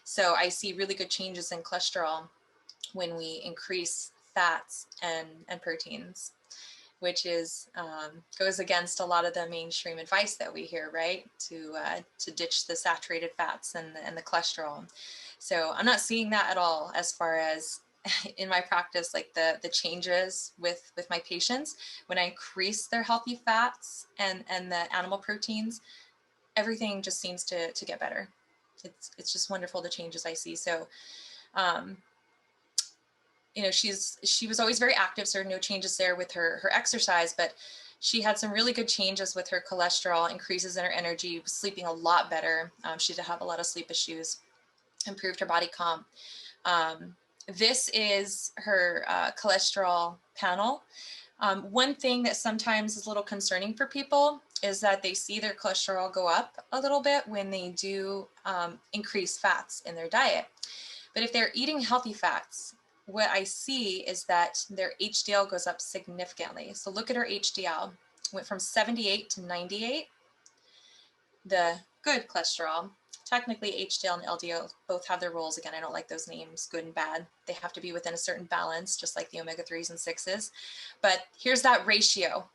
So I see really good changes in cholesterol when we increase fats and proteins, which is goes against a lot of the mainstream advice that we hear, right? To ditch the saturated fats and the cholesterol. So I'm not seeing that at all as far as in my practice, like the changes with my patients. When I increase their healthy fats and the animal proteins, everything just seems to get better. It's just wonderful, the changes I see. So, she was always very active, so no changes there with her exercise, but she had some really good changes with her cholesterol, increases in her energy, was sleeping a lot better. She did have a lot of sleep issues, improved her body comp. This is her cholesterol panel. One thing that sometimes is a little concerning for people is that they see their cholesterol go up a little bit when they do increase fats in their diet. But if they're eating healthy fats, what I see is that their HDL goes up significantly. So look at her HDL, went from 78 to 98. The good cholesterol, technically HDL and LDL both have their roles. Again, I don't like those names, good and bad. They have to be within a certain balance, just like the omega-3s and 6s. But here's that ratio,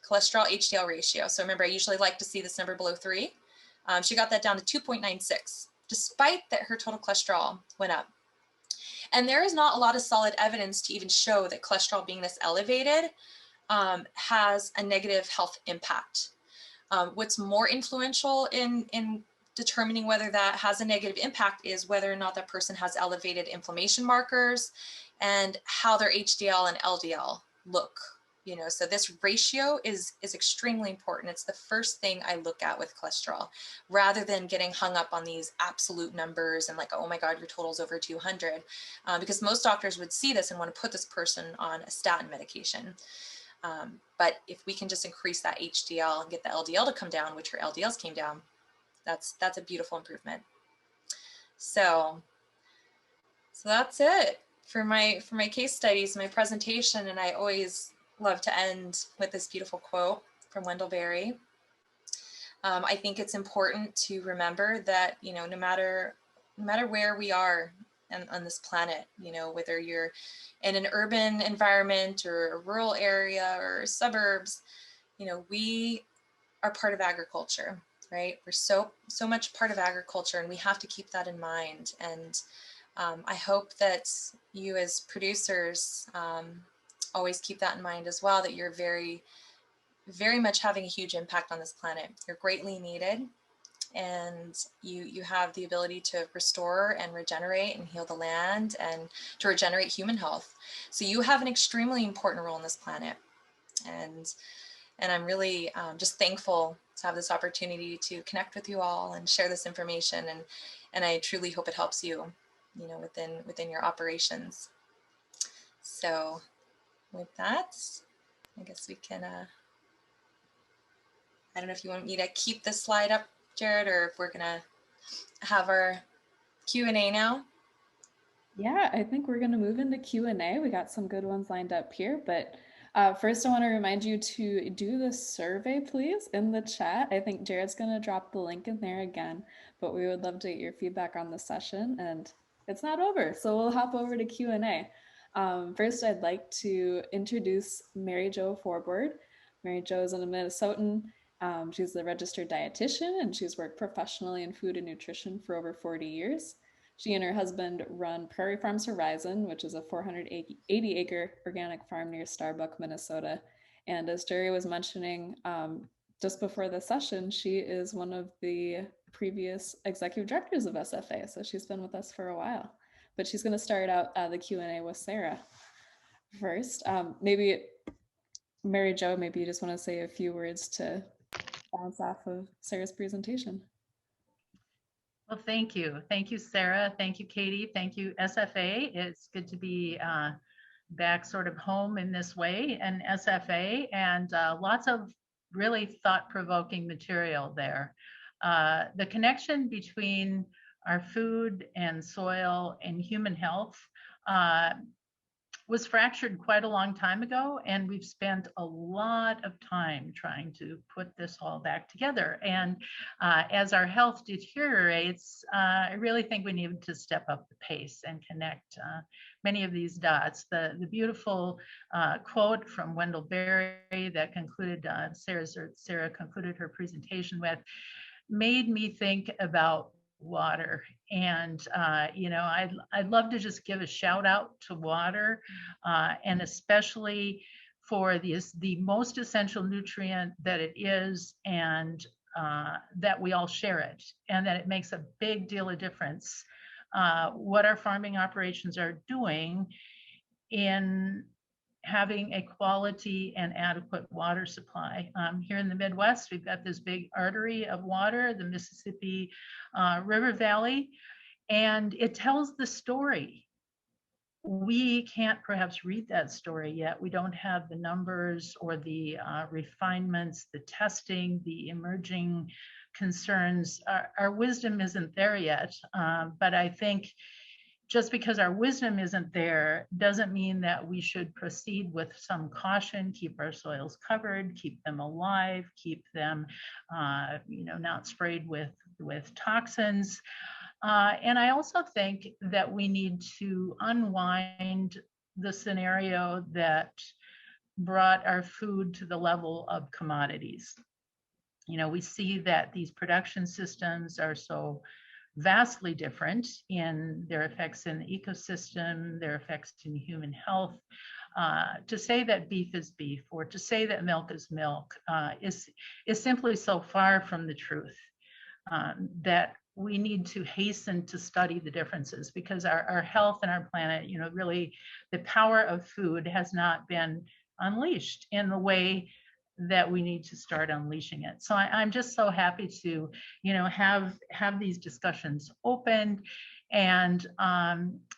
cholesterol HDL ratio. So remember, I usually like to see this number below 3. She got that down to 2.96, despite that her total cholesterol went up. And there is not a lot of solid evidence to even show that cholesterol being this elevated has a negative health impact. What's more influential in determining whether that has a negative impact is whether or not that person has elevated inflammation markers and how their HDL and LDL look. So this ratio is extremely important. It's the first thing I look at with cholesterol, rather than getting hung up on these absolute numbers and like, oh my God, your total's over 200, because most doctors would see this and want to put this person on a statin medication. But if we can just increase that HDL and get the LDL to come down, which her LDLs came down, that's a beautiful improvement. So that's it for my case studies, my presentation, and I always love to end with this beautiful quote from Wendell Berry. I think it's important to remember that no matter where we are on this planet, you know, whether you're in an urban environment or a rural area or suburbs, you know, we are part of agriculture, right? We're so much part of agriculture, and we have to keep that in mind. And I hope that you as producers always keep that in mind as well, that you're very, very much having a huge impact on this planet. You're greatly needed, and you have the ability to restore and regenerate and heal the land and to regenerate human health. So you have an extremely important role in this planet. And I'm really just thankful to have this opportunity to connect with you all and share this information. And I truly hope it helps you, you know, within your operations. So with that, I guess we can, I don't know if you want me to keep this slide up, Jared, or if we're gonna have our Q&A now. Yeah, I think we're going to move into Q&A. We got some good ones lined up here, but first I want to remind you to do the survey, please, in the chat. I think Jared's going to drop the link in there again, but we would love to get your feedback on the session, and it's not over, so we'll hop over to Q&A. First, I'd like to introduce Mary Jo Forbord. Mary Jo is a Minnesotan. She's the registered dietitian, and she's worked professionally in food and nutrition for over 40 years. She and her husband run Prairie Horizons, which is a 480-acre organic farm near Starbuck, Minnesota. And as Jerry was mentioning just before the session, she is one of the previous executive directors of SFA, so she's been with us for a while. But she's going to start out the Q&A with Sara first. Maybe, Mary Jo, maybe you just want to say a few words to bounce off of Sara's presentation. Well, thank you. Thank you, Sara. Thank you, Katie. Thank you, SFA. It's good to be back sort of home in this way, and SFA, and lots of really thought-provoking material there. The connection between our food and soil and human health was fractured quite a long time ago, and we've spent a lot of time trying to put this all back together. And as our health deteriorates, I really think we need to step up the pace and connect many of these dots. The beautiful quote from Wendell Berry that concluded Sara concluded her presentation with made me think about water. And you know, I'd love to just give a shout out to water, and especially for the most essential nutrient that it is, and that we all share it, and that it makes a big deal of difference what our farming operations are doing in having a quality and adequate water supply. Here in the Midwest, we've got this big artery of water, the Mississippi River Valley, and it tells the story. We can't perhaps read that story yet. We don't have the numbers or the refinements, the testing, the emerging concerns. Our wisdom isn't there yet, but I think just because our wisdom isn't there doesn't mean that we should proceed with some caution, keep our soils covered, keep them alive, keep them you know, not sprayed with toxins. And I also think that we need to unwind the scenario that brought our food to the level of commodities. You know, we see that these production systems are so vastly different in their effects in the ecosystem, their effects in human health. To say that beef is beef, or to say that milk is milk, is simply so far from the truth that we need to hasten to study the differences, because our health and our planet, you know, really the power of food has not been unleashed in the way that we need to start unleashing it. So I'm just so happy to, you know, have these discussions opened. And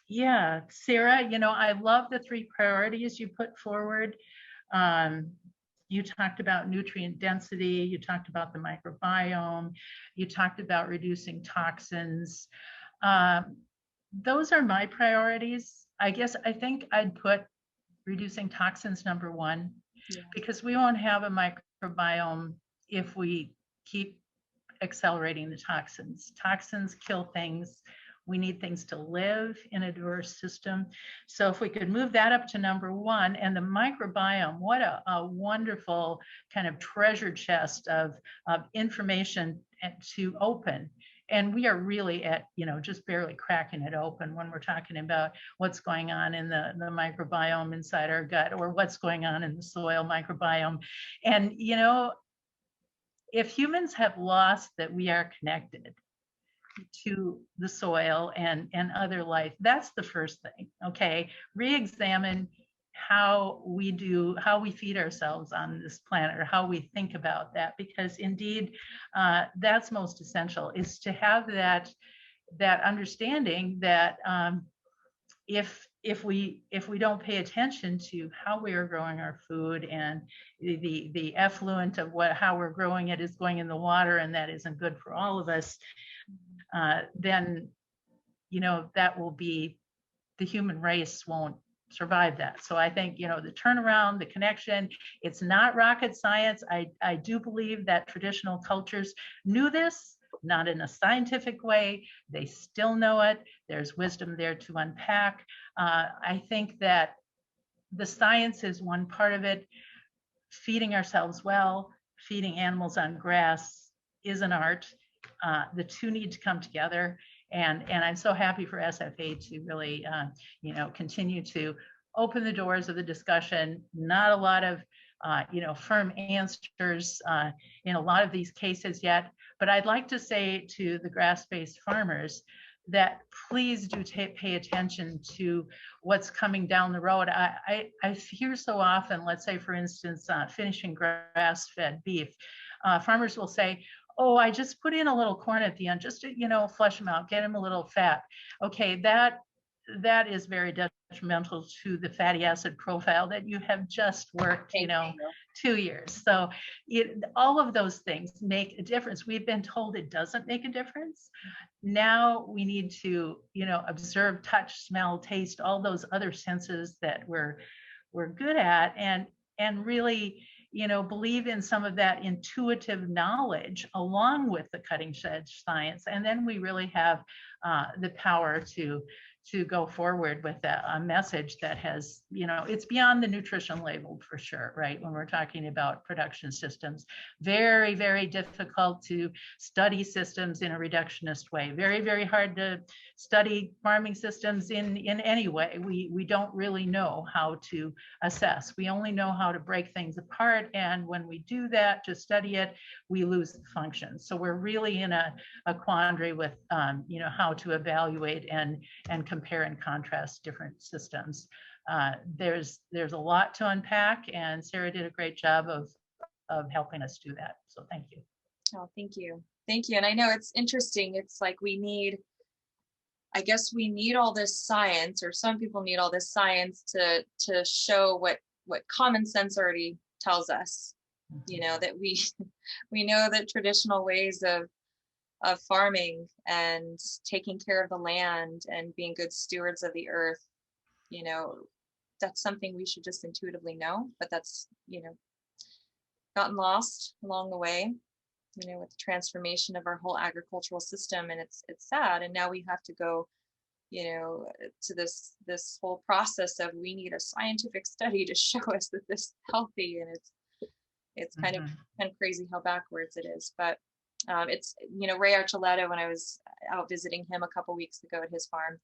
yeah, Sara, you know, I love the 3 priorities you put forward. You talked about nutrient density, you talked about the microbiome, you talked about reducing toxins. Those are my priorities. I think I'd put reducing toxins number 1. Yeah. Because we won't have a microbiome if we keep accelerating the toxins. Toxins kill things. We need things to live in a diverse system. So if we could move that up to number one, and the microbiome, what a wonderful kind of treasure chest of information to open. And we are really at, just barely cracking it open when we're talking about what's going on in the microbiome inside our gut, or what's going on in the soil microbiome. And, if humans have lost that we are connected to the soil and other life, that's the first thing. Okay, re-examine how we feed ourselves on this planet, or how we think about that, because indeed that's most essential, is to have that understanding that if we don't pay attention to how we are growing our food, and the effluent of how we're growing it is going in the water, and that isn't good for all of us, then that will be, the human race won't survive that. So I think, the turnaround, the connection, it's not rocket science. I do believe that traditional cultures knew this, not in a scientific way. They still know it. There's wisdom there to unpack. I think that the science is one part of it. Feeding ourselves well, feeding animals on grass is an art. The two need to come together. And I'm so happy for SFA to really, continue to open the doors of the discussion. Not a lot of, firm answers in a lot of these cases yet, but I'd like to say to the grass-based farmers that please do pay attention to what's coming down the road. I hear so often, let's say, for instance, finishing grass-fed beef, farmers will say, oh, I just put in a little corn at the end, just to, flush them out, get them a little fat. Okay, that is very detrimental to the fatty acid profile that you have just worked, 2 years. So all of those things make a difference. We've been told it doesn't make a difference. Now we need to, observe, touch, smell, taste, all those other senses that we're good at, and really, believe in some of that intuitive knowledge along with the cutting edge science. And then we really have the power to go forward with a message that has, it's beyond the nutrition label for sure, right? When we're talking about production systems, very, very difficult to study systems in a reductionist way. Very, very hard to study farming systems in any way. We don't really know how to assess. We only know how to break things apart. And when we do that, to study it, we lose the function. So we're really in a quandary with, how to evaluate and compare and contrast different systems. There's a lot to unpack, and Sara did a great job of helping us do that. So thank you. Oh, thank you. Thank you. And I know it's interesting. It's like I guess we need all this science, or some people need all this science to show what common sense already tells us. That we know that traditional ways of farming and taking care of the land and being good stewards of the earth, that's something we should just intuitively know, but that's, gotten lost along the way, with the transformation of our whole agricultural system. And it's sad. And now we have to go, to this whole process of, we need a scientific study to show us that this is healthy. And it's kind of crazy how backwards it is. But it's, Ray Archuleta, when I was out visiting him a couple weeks ago at his farm,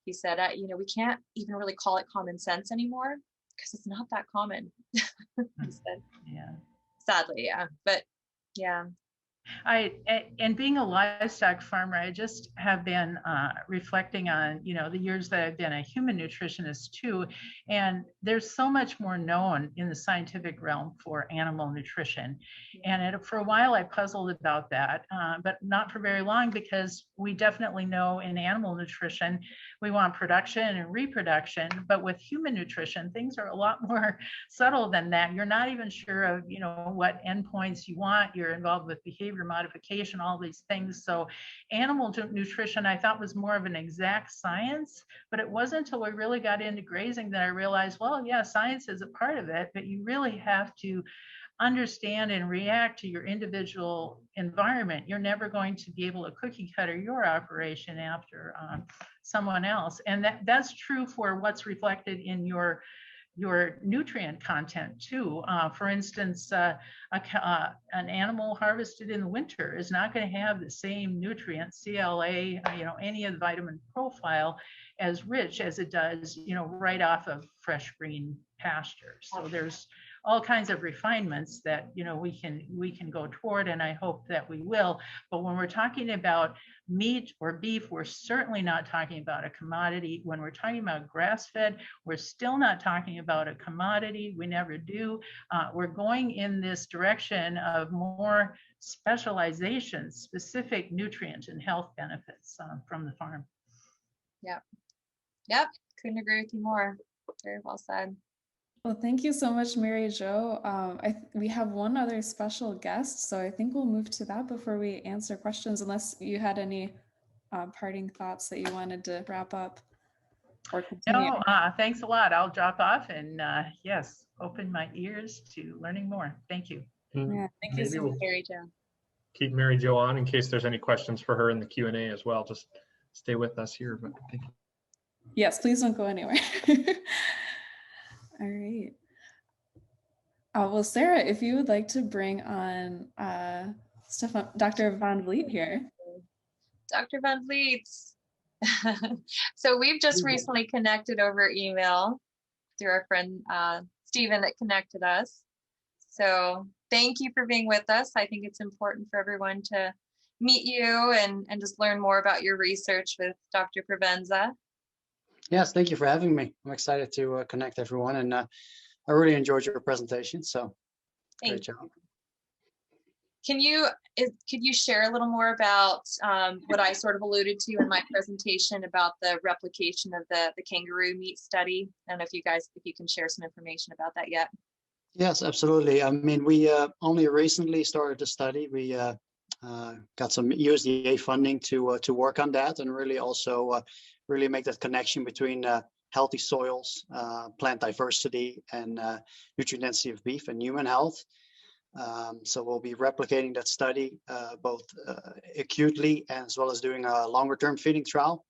he said, we can't even really call it common sense anymore because it's not that common. He said, yeah, sadly, yeah, but yeah. And being a livestock farmer, I just have been reflecting on, the years that I've been a human nutritionist too. And there's so much more known in the scientific realm for animal nutrition. And for a while I puzzled about that, but not for very long, because we definitely know in animal nutrition, we want production and reproduction, but with human nutrition, things are a lot more subtle than that. You're not even sure of, what endpoints you want. You're involved with behavior modification, all these things. So animal nutrition, I thought, was more of an exact science, but it wasn't until we really got into grazing that I realized, well, yeah, science is a part of it, but you really have to understand and react to your individual environment. You're never going to be able to cookie cutter your operation after someone else. And that's true for what's reflected in your nutrient content too. For instance, an animal harvested in the winter is not going to have the same nutrients, CLA, any of the vitamin profile as rich as it does, right off of fresh green pasture. So there's all kinds of refinements that we can go toward, and I hope that we will. But when we're talking about meat or beef, we're certainly not talking about a commodity. When we're talking about grass-fed, we're still not talking about a commodity. We never do. We're going in this direction of more specialization, specific nutrient and health benefits from the farm. Yep, couldn't agree with you more. Very well said. Well, thank you so much, Mary Jo. We have one other special guest, so I think we'll move to that before we answer questions, unless you had any parting thoughts that you wanted to wrap up or continue. No, thanks a lot. I'll drop off and yes, open my ears to learning more. Thank you. Yeah, thank you so much, Mary Jo. Keep Mary Jo on in case there's any questions for her in the Q&A as well. Just stay with us here. But thank you. Yes, please don't go anywhere. All right. Well, Sarah, if you would like to bring on Dr. Van Vliet here. Dr. Van Vliet. So we've just recently connected over email through our friend Stephen that connected us. So thank you for being with us. I think it's important for everyone to meet you and just learn more about your research with Dr. Provenza. Yes, thank you for having me. I'm excited to connect everyone, and I really enjoyed your presentation. So, great job. Could you share a little more about what I sort of alluded to in my presentation about the replication of the kangaroo meat study? I don't know if you can share some information about that yet. Yes, absolutely. I mean, we only recently started the study. We got some USDA funding to work on that, and really also really make that connection between healthy soils, plant diversity, and nutrient density of beef and human health. So we'll be replicating that study both acutely as well as doing a longer-term feeding trial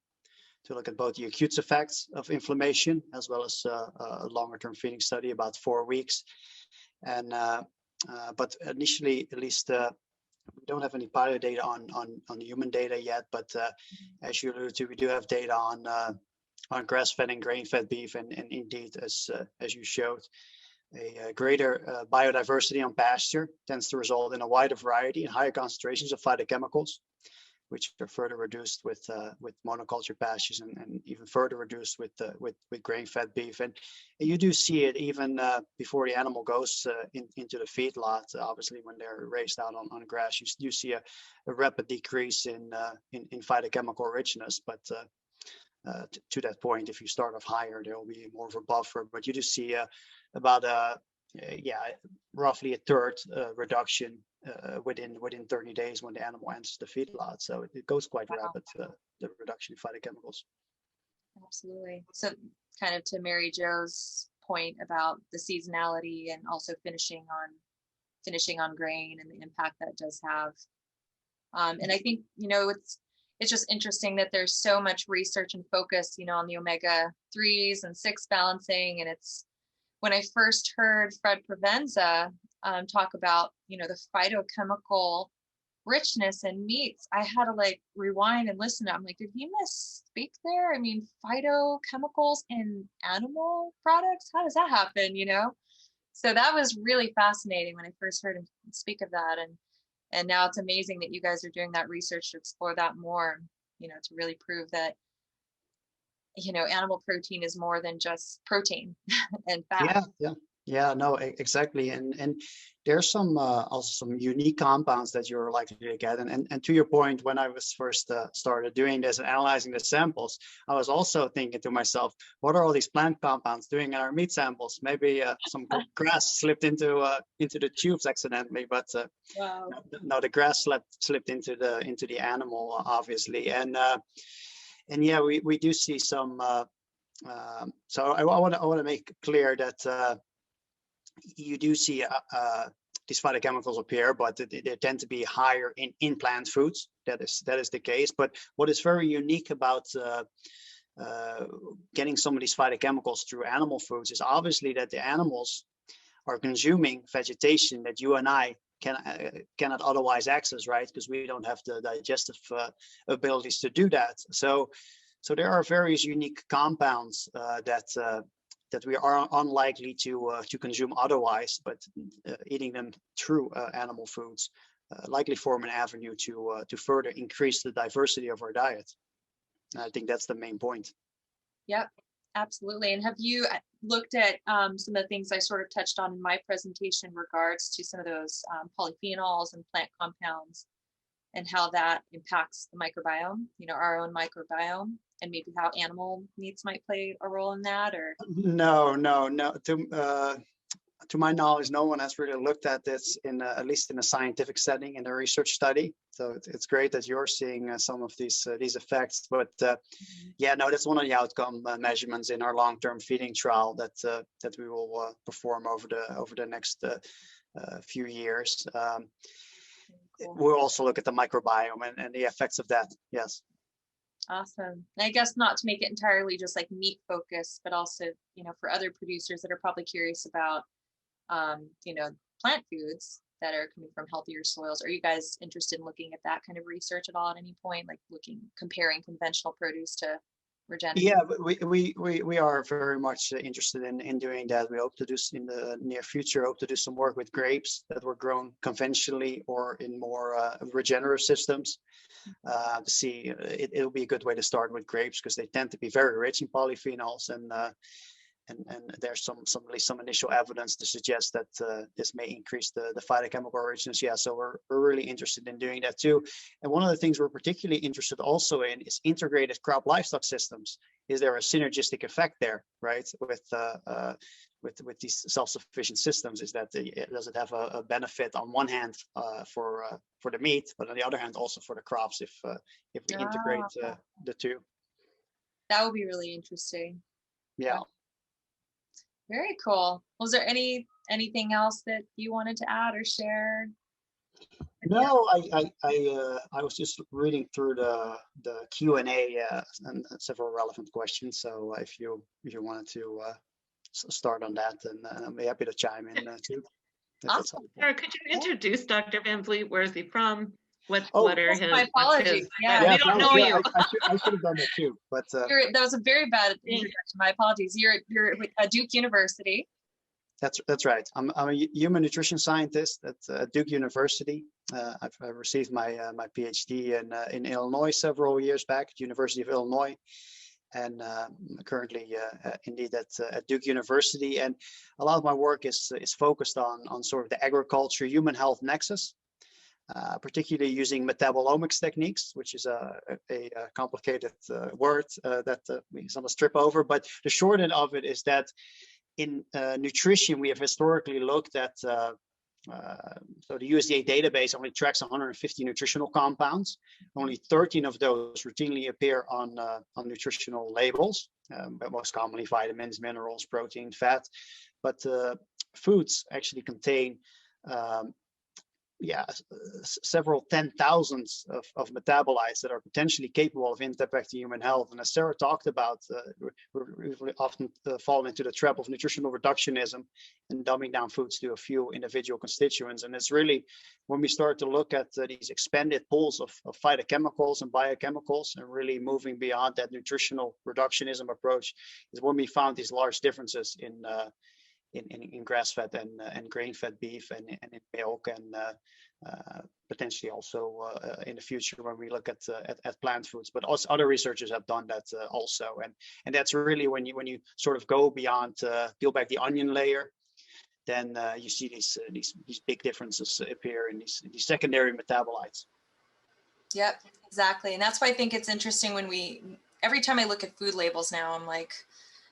to look at both the acute effects of inflammation as well as a longer-term feeding study about 4 weeks. And but initially, at least, we don't have any pilot data on the human data yet. But as you alluded to, we do have data on grass-fed and grain-fed beef, and indeed, as you showed, a greater biodiversity on pasture tends to result in a wider variety and higher concentrations of phytochemicals, which are further reduced with monoculture pastures, and even further reduced with grain-fed beef. And you do see it even before the animal goes into the feedlot. Obviously, when they're raised out on grass, you do see a rapid decrease in phytochemical richness. But to that point, if you start off higher, there will be more of a buffer. But you do see about roughly a third reduction within 30 days when the animal enters the feedlot. So it goes quite rapid, the reduction in phytochemicals. Absolutely. So kind of to Mary Jo's point about the seasonality and also finishing on grain and the impact that does have. And I think, it's just interesting that there's so much research and focus, on the omega-3s and 6 balancing. And it's when I first heard Fred Provenza talk about, the phytochemical richness in meats, I had to rewind and listen. I'm like, did he misspeak there? I mean, phytochemicals in animal products? How does that happen? So that was really fascinating when I first heard him speak of that. And now it's amazing that you guys are doing that research to explore that more, to really prove that, animal protein is more than just protein and fat. Yeah, no, exactly. And there's some also some unique compounds that you're likely to get. And to your point, when I was first started doing this and analyzing the samples, I was also thinking to myself, what are all these plant compounds doing in our meat samples? Maybe some grass slipped into the tubes accidentally, but Wow. no, the grass slipped into the animal, obviously. And yeah, we do see some. So I want to make clear that you do see these phytochemicals appear, but they tend to be higher in plant foods. That is the case. But what is very unique about getting some of these phytochemicals through animal foods is obviously that the animals are consuming vegetation that you and I cannot otherwise access, right? Because we don't have the digestive abilities to do that. So there are various unique compounds that we are unlikely to consume otherwise, but eating them through animal foods likely form an avenue to further increase the diversity of our diet. And I think that's the main point. Yep, absolutely. And have you looked at some of the things I sort of touched on in my presentation in regards to some of those polyphenols and plant compounds and how that impacts the microbiome, our own microbiome, and maybe how animal needs might play a role in that? Or No. To my knowledge, no one has really looked at this at least in a scientific setting in a research study. So it's great that you're seeing some of these effects. But yeah, no, that's one of the outcome measurements in our long-term feeding trial that we will perform over the next few years. Cool. We'll also look at the microbiome and the effects of that. Yes. Awesome. And I guess not to make it entirely just like meat focused, but also, for other producers that are probably curious about, plant foods that are coming from healthier soils. Are you guys interested in looking at that kind of research at all at any point, like comparing conventional produce to regenerative? Yeah, we are very much interested in doing that. We hope to do in the near future, hope to do some work with grapes that were grown conventionally or in more regenerative systems. To see, it'll be a good way to start with grapes because they tend to be very rich in polyphenols, and there's some initial evidence to suggest that this may increase the phytochemical richness. Yeah, so we're really interested in doing that too. And one of the things we're particularly interested also in is integrated crop livestock systems. Is there a synergistic effect there, right? With these self-sufficient systems, is that does it have a benefit on one hand for the meat, but on the other hand also for the crops if we integrate the two? That would be really interesting. Yeah. Very cool. Was there anything else that you wanted to add or share? No, I was just reading through the Q&A and several relevant questions. So if you wanted to start on that, then I'll be happy to chime in too. Awesome. Sarah, could you introduce Dr. Van Vliet? Where is he from? What are his? My apologies. Yeah, we don't know you. I should have done that too, but that was a very bad introduction. My apologies. You're at Duke University. That's right. I'm a human nutrition scientist at Duke University. I've received my PhD in Illinois several years back at University of Illinois, and currently indeed at Duke University. And a lot of my work is focused on sort of the agriculture human health nexus. Particularly using metabolomics techniques, which is a complicated word that we sometimes trip over. But the short end of it is that in nutrition, we have historically looked at, so the USDA database only tracks 150 nutritional compounds. Only 13 of those routinely appear on nutritional labels, but most commonly vitamins, minerals, protein, fat. But foods actually contain several 10,000s of metabolites that are potentially capable of impacting human health. And as Sarah talked about, we often fall into the trap of nutritional reductionism and dumbing down foods to a few individual constituents. And it's really when we start to look at these expanded pools of phytochemicals and biochemicals and really moving beyond that nutritional reductionism approach is when we found these large differences in grass-fed and grain-fed beef and in milk and potentially also in the future when we look at plant foods. But also other researchers have done that also, and that's really when you sort of go beyond peel back the onion layer, then you see these big differences appear in these secondary metabolites. Yep, exactly, and that's why I think it's interesting when every time I look at food labels now, I'm like,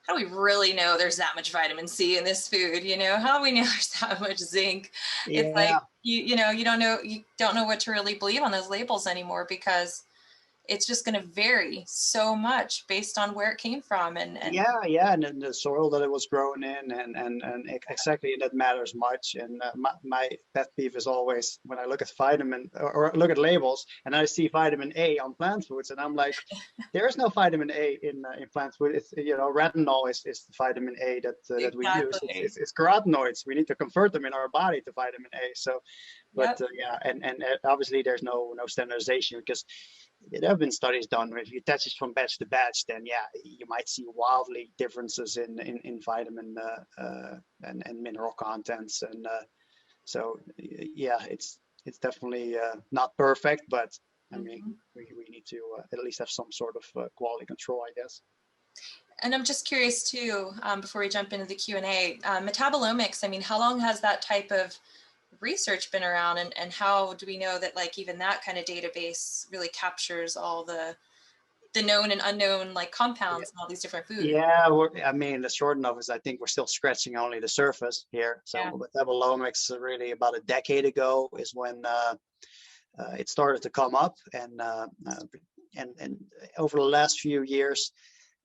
how do we really know there's that much vitamin C in this food? How do we know there's that much zinc? Yeah. It's like, you don't know what to really believe on those labels anymore because it's just going to vary so much based on where it came from. And yeah, and then the soil that it was grown in, and exactly, that matters much. And my pet peeve is always when I look at vitamin or look at labels and I see vitamin A on plant foods, and I'm like, there is no vitamin A in plant food. It's, you know, retinol is the vitamin A that we use. It's carotenoids. We need to convert them in our body to vitamin A. So, but yeah, and obviously there's no standardization, because there have been studies done where if you test it from batch to batch, then yeah, you might see wildly differences in vitamin and mineral contents, and so yeah, it's definitely not perfect, but I mean, we need to at least have some sort of quality control, I guess. And I'm just curious too, before we jump into the Q&A, metabolomics, I mean, how long has that type of research been around, and how do we know that like even that kind of database really captures all the known and unknown like compounds and all these different foods? Yeah, I mean, the short enough is I think we're still scratching only the surface here. So metabolomics really about a decade ago is when it started to come up, and over the last few years,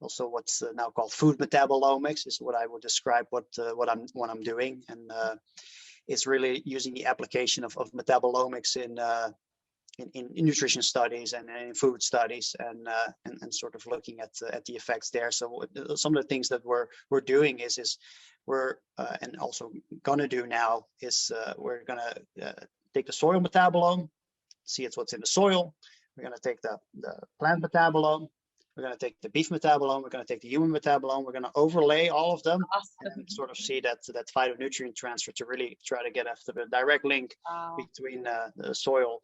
also what's now called food metabolomics is what I would describe what I'm doing, and it's really using the application of metabolomics in nutrition studies and in food studies, and sort of looking at the effects there. So some of the things that we're doing is we're and also gonna do now is we're gonna take the soil metabolome, see what's in the soil. We're gonna take the plant metabolome. We're going to take the beef metabolome, we're going to take the human metabolome, we're going to overlay all of them and sort of see that phytonutrient transfer to really try to get after the direct link between the soil,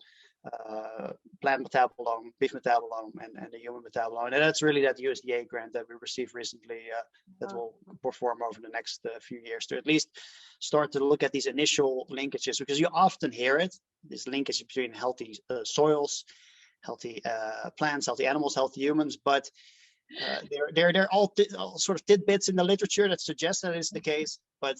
plant metabolome, beef metabolome, and the human metabolome. And that's really that USDA grant that we received recently that will perform over the next few years to at least start to look at these initial linkages, because you often hear it, this linkage between healthy soils, healthy plants, healthy animals, healthy humans, but they're all sort of tidbits in the literature that suggest that is the case, but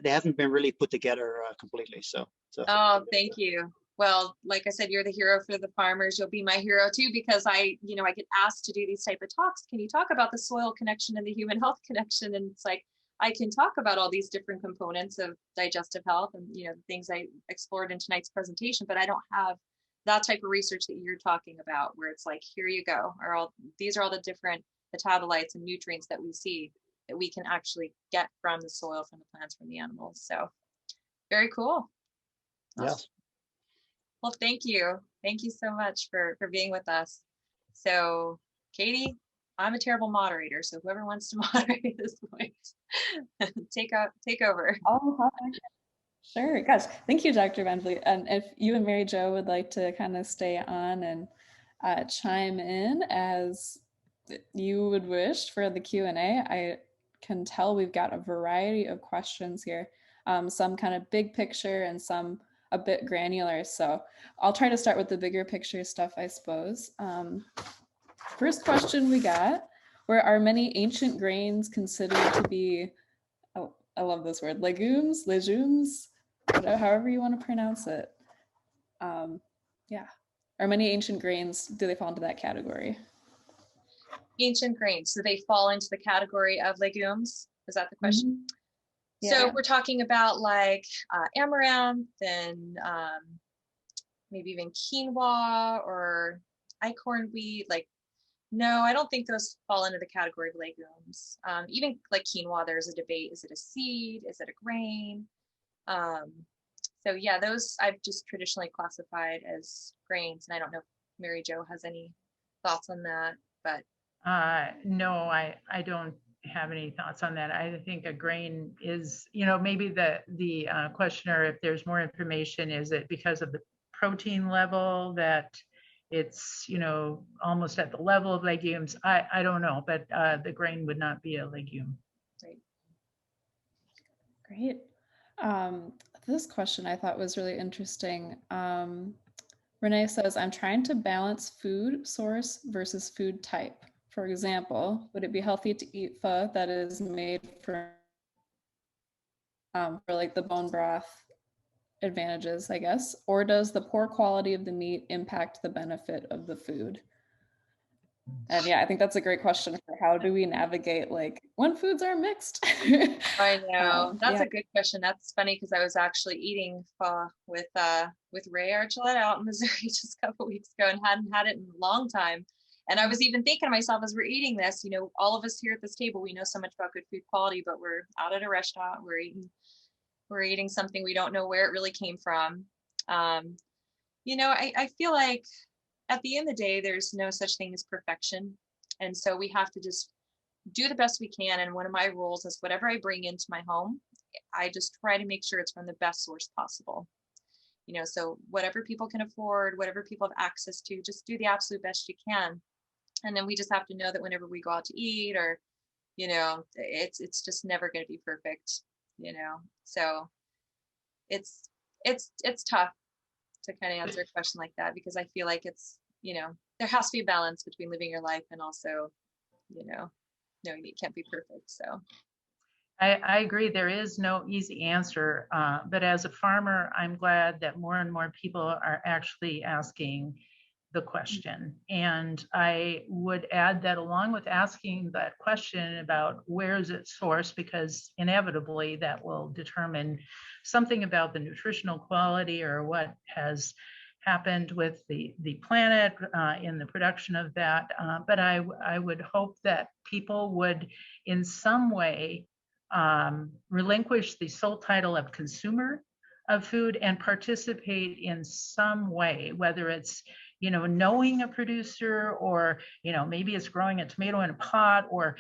they haven't been really put together completely. So oh, thank you. Well, like I said, you're the hero for the farmers. You'll be my hero too, because I get asked to do these type of talks. Can you talk about the soil connection and the human health connection? And it's like, I can talk about all these different components of digestive health and the things I explored in tonight's presentation, but I don't have that type of research that you're talking about, where it's like, here you go, these are all the different metabolites and nutrients that we see that we can actually get from the soil, from the plants, from the animals. So very cool. Yes. Well, thank you so much for being with us. So Katie, I'm a terrible moderator, so whoever wants to moderate at this point, take over. Oh, sure. Gosh, thank you, Dr. Van Vliet. And if you and Mary Jo would like to kind of stay on and chime in as you would wish for the Q&A, I can tell we've got a variety of questions here, some kind of big picture and some a bit granular. So I'll try to start with the bigger picture stuff, I suppose. First question we got, where are many ancient grains considered to be, oh, I love this word, legumes, however you want to pronounce it. Yeah. Are many ancient grains, do they fall into that category? Ancient grains, do they fall into the category of legumes? Is that the question? Mm-hmm. Yeah. So we're talking about like amaranth and maybe even quinoa or acorn wheat. Like, no, I don't think those fall into the category of legumes. Even like quinoa, there's a debate. Is it a seed? Is it a grain? So yeah, those I've just traditionally classified as grains. And I don't know if Mary Jo has any thoughts on that, but. No, I don't have any thoughts on that. I think a grain is, maybe the questioner, if there's more information, is it because of the protein level that it's, almost at the level of legumes? I don't know, but the grain would not be a legume. Great. This question I thought was really interesting. Renee says, I'm trying to balance food source versus food type. For example, would it be healthy to eat pho that is made for like the bone broth advantages, I guess? Or does the poor quality of the meat impact the benefit of the food? And yeah, I think that's a great question for how do we navigate like when foods are mixed? I know. That's Yeah. a good question. That's funny because I was actually eating pho with Ray Archuleta out in Missouri just a couple weeks ago and hadn't had it in a long time. And I was even thinking to myself as we're eating this, all of us here at this table, we know so much about good food quality, but we're out at a restaurant, we're eating something we don't know where it really came from. I feel like at the end of the day, there's no such thing as perfection. And so we have to just do the best we can. And one of my rules is whatever I bring into my home, I just try to make sure it's from the best source possible. So whatever people can afford, whatever people have access to, just do the absolute best you can. And then we just have to know that whenever we go out to eat or, it's just never going to be perfect, so it's tough to kind of answer a question like that, because I feel like it's, there has to be a balance between living your life and also, knowing it can't be perfect. So I agree. There is no easy answer, but as a farmer, I'm glad that more and more people are actually asking the question. And I would add that along with asking that question about where is it sourced, because inevitably that will determine something about the nutritional quality or what has happened with the planet in the production of that. But I would hope that people would in some way relinquish the sole title of consumer of food and participate in some way, whether it's knowing a producer or maybe it's growing a tomato in a pot, or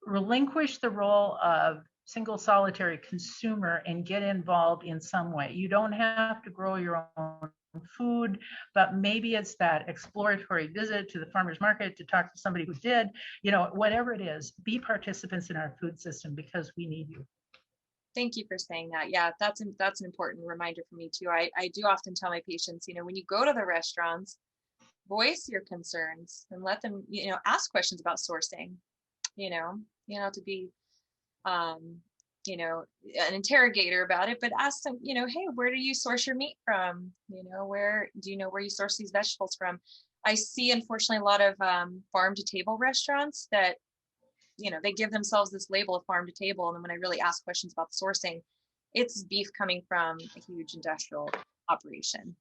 relinquish the role of single solitary consumer and get involved in some way. You don't have to grow your own food, but maybe it's that exploratory visit to the farmer's market to talk to somebody who did, whatever it is, be participants in our food system because we need you. thank you for saying that. Yeah, that's an important reminder for me too. I do often tell my patients, when you go to the restaurants, voice your concerns and let them, ask questions about sourcing. You don't have to be an interrogator about it, but ask them, hey, where do you source your meat from? Where do you know where you source these vegetables from? I see, unfortunately, a lot of farm to table restaurants that, they give themselves this label of farm to table. And then when I really ask questions about sourcing, it's beef coming from a huge industrial operation.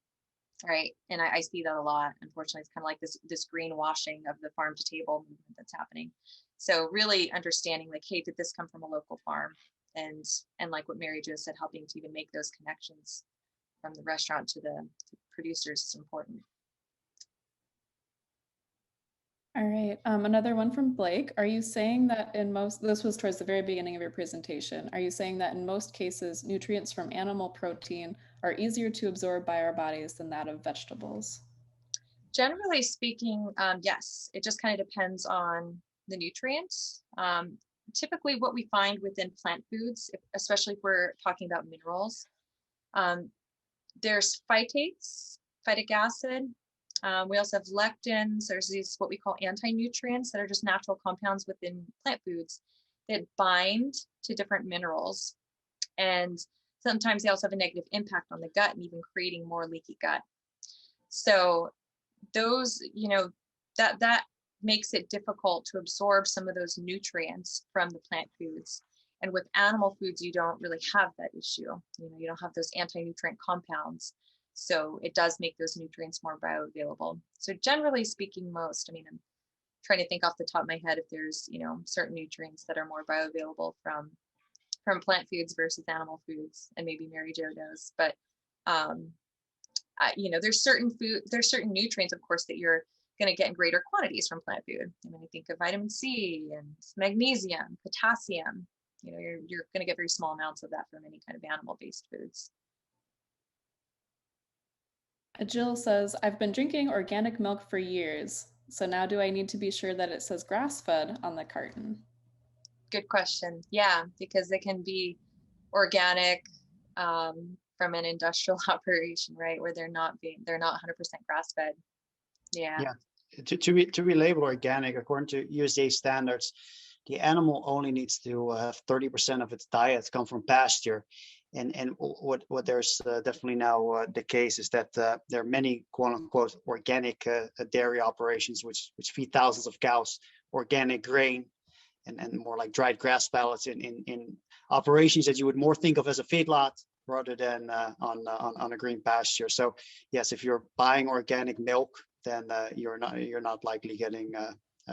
Right. And I see that a lot. Unfortunately, it's kind of like this greenwashing of the farm to table movement that's happening. So really understanding like, hey, did this come from a local farm? And like what Mary Jo said, helping to even make those connections from the restaurant to the producers is important. All right. Another one from Blake. Are you saying that this was towards the very beginning of your presentation, are you saying that in most cases, nutrients from animal protein are easier to absorb by our bodies than that of vegetables? Generally speaking, yes, it just kind of depends on the nutrients. Typically what we find within plant foods, especially if we're talking about minerals, there's phytates, phytic acid. We also have lectins. There's these what we call anti-nutrients that are just natural compounds within plant foods that bind to different minerals. And sometimes they also have a negative impact on the gut and even creating more leaky gut. So those, that makes it difficult to absorb some of those nutrients from the plant foods. And with animal foods, you don't really have that issue. You don't have those anti-nutrient compounds. So it does make those nutrients more bioavailable. So generally speaking, I'm trying to think off the top of my head if there's, certain nutrients that are more bioavailable from plant foods versus animal foods, and maybe Mary Jo knows. But there's certain nutrients, of course, that you're going to get in greater quantities from plant food. I think of vitamin C and magnesium, potassium. You're going to get very small amounts of that from any kind of animal-based foods. Jill says, I've been drinking organic milk for years. So now do I need to be sure that it says grass-fed on the carton? Good question. Yeah, because they can be organic from an industrial operation, right? Where they're not 100% grass-fed. Yeah. To be labeled organic according to USDA standards, the animal only needs to have 30% of its diet come from pasture. And what there's definitely now the case is that there are many quote unquote organic dairy operations which feed thousands of cows organic grain and more like dried grass pellets in operations that you would more think of as a feedlot rather than on a green pasture. So yes, if you're buying organic milk, then you're not likely getting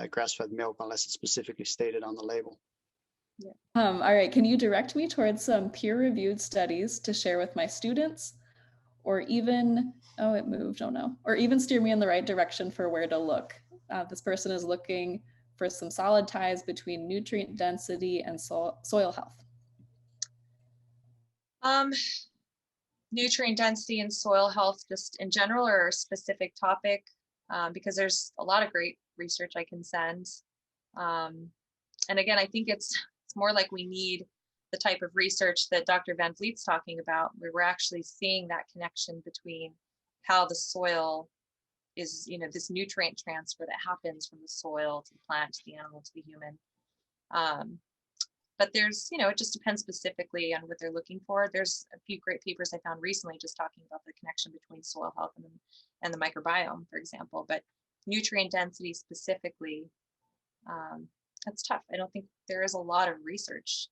grass-fed milk unless it's specifically stated on the label. Yeah. All right, can you direct me towards some peer-reviewed studies to share with my students, or even, oh, it moved, oh no, or even steer me in the right direction for where to look? This person is looking for some solid ties between nutrient density and soil health. Nutrient density and soil health just in general, or a specific topic, because there's a lot of great research I can send. And again, I think it's more like we need the type of research that Dr. Van Vliet's talking about, where we're actually seeing that connection between how the soil is, this nutrient transfer that happens from the soil to the plant, to the animal, to the human. But there's, it just depends specifically on what they're looking for. There's a few great papers I found recently just talking about the connection between soil health and the microbiome, for example. But nutrient density specifically, that's tough. I don't think there is a lot of research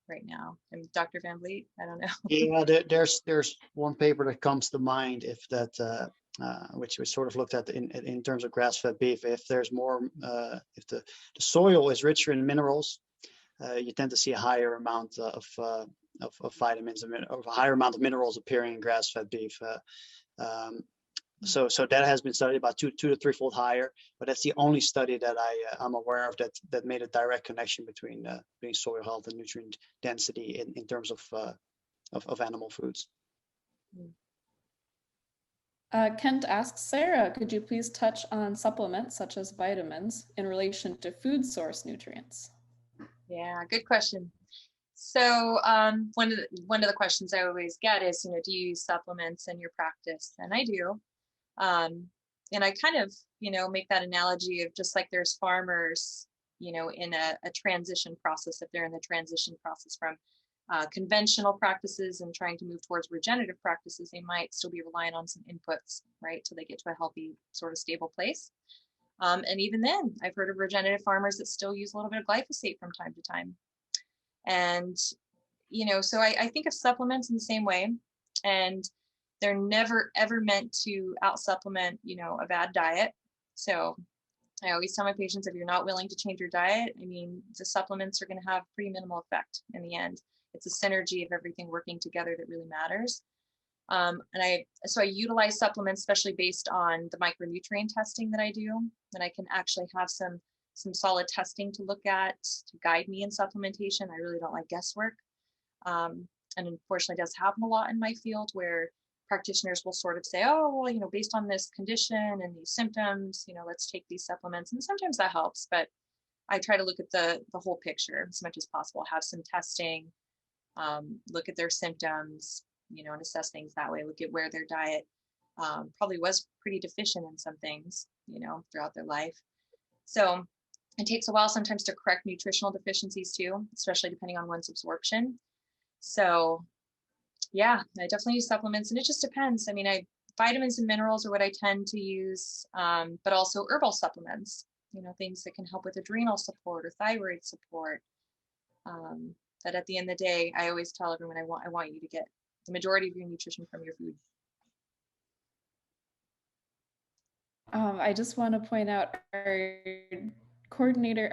right now. And Dr. Van Vliet, I don't know. Yeah, there's one paper that comes to mind, if that which we sort of looked at in terms of grass-fed beef. If there's more, if the soil is richer in minerals, you tend to see a higher amount of vitamins or a higher amount of minerals appearing in grass-fed beef. So that has been studied about two to threefold higher, but that's the only study that I'm aware of that made a direct connection between soil health and nutrient density in terms of animal foods. Kent asks, Sarah, could you please touch on supplements such as vitamins in relation to food source nutrients? Yeah, good question. So one of the questions I always get is, do you use supplements in your practice? And I do. And I kind of, make that analogy of just like there's farmers, in a transition process, if they're in the transition process from conventional practices and trying to move towards regenerative practices, they might still be relying on some inputs, right? Till they get to a healthy, sort of stable place. And even then, I've heard of regenerative farmers that still use a little bit of glyphosate from time to time. And, so I think of supplements in the same way, and they're never, ever meant to out-supplement, a bad diet. So I always tell my patients, if you're not willing to change your diet, the supplements are going to have pretty minimal effect in the end. It's a synergy of everything working together that really matters. So I utilize supplements, especially based on the micronutrient testing that I do, and I can actually have some solid testing to look at to guide me in supplementation. I really don't like guesswork. And unfortunately, it does happen a lot in my field where practitioners will sort of say, oh, well, based on this condition and these symptoms, let's take these supplements. And sometimes that helps, but I try to look at the whole picture as much as possible, have some testing, look at their symptoms, and assess things that way, look at where their diet probably was pretty deficient in some things, throughout their life. So it takes a while sometimes to correct nutritional deficiencies too, especially depending on one's absorption. So yeah, I definitely use supplements, and it just depends. Vitamins and minerals are what I tend to use, but also herbal supplements, things that can help with adrenal support or thyroid support. But at the end of the day, I always tell everyone I want you to get the majority of your nutrition from your food. I just want to point out our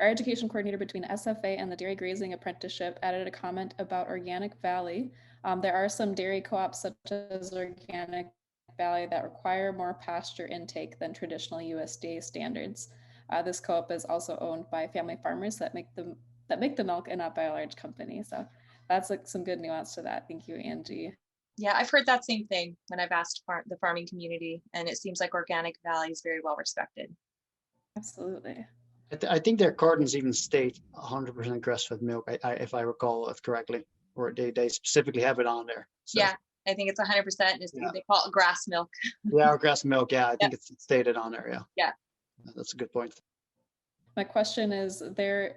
education coordinator between SFA and the Dairy Grazing Apprenticeship added a comment about Organic Valley. There are some dairy co-ops such as Organic Valley that require more pasture intake than traditional USDA standards. This co-op is also owned by family farmers that make the milk and not by a large company. So that's some good nuance to that. Thank you, Angie. Yeah, I've heard that same thing when I've asked the farming community, and it seems like Organic Valley is very well respected. Absolutely. I think their cartons even state 100% grass-fed milk, if I recall it correctly, or they specifically have it on there. So. Yeah, I think it's 100%. They call it grass milk. Yeah, or grass milk. Yeah, I think it's stated on there. Yeah. Yeah. That's a good point. My question is, there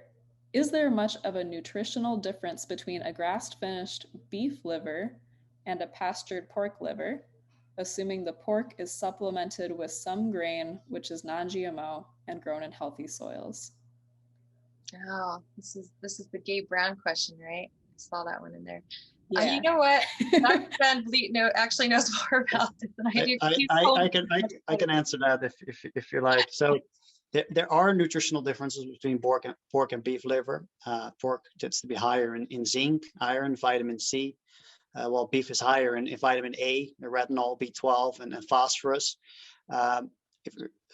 Is there much of a nutritional difference between a grass-finished beef liver and a pastured pork liver, assuming the pork is supplemented with some grain which is non-GMO and grown in healthy soils? Oh, this is the Gabe Brown question, right? I saw that one in there. Yeah. You know what? Dr. Van Vliet actually knows more about this than I do. I can answer that if you like. So there are nutritional differences between pork and beef liver. Pork tends to be higher in zinc, iron, vitamin C, while beef is higher in vitamin A, retinol, B12, and phosphorus.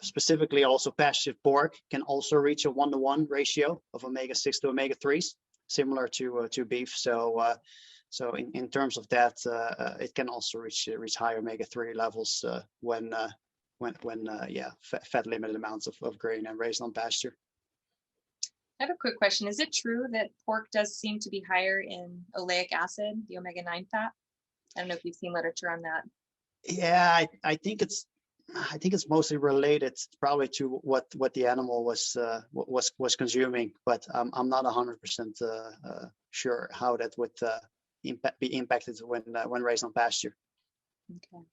Specifically, also pastured pork can also reach a 1-to-1 ratio of omega-6 to omega-3s, similar to beef. So in terms of that, it can also reach high omega-3 levels when fat limited amounts of grain and raised on pasture. I have a quick question. Is it true that pork does seem to be higher in oleic acid, the omega-9 fat? I don't know if you've seen literature on that. Yeah, I think it's mostly related probably to what the animal was consuming, but I'm not 100% sure how that would be impacted when raised on pasture. Okay.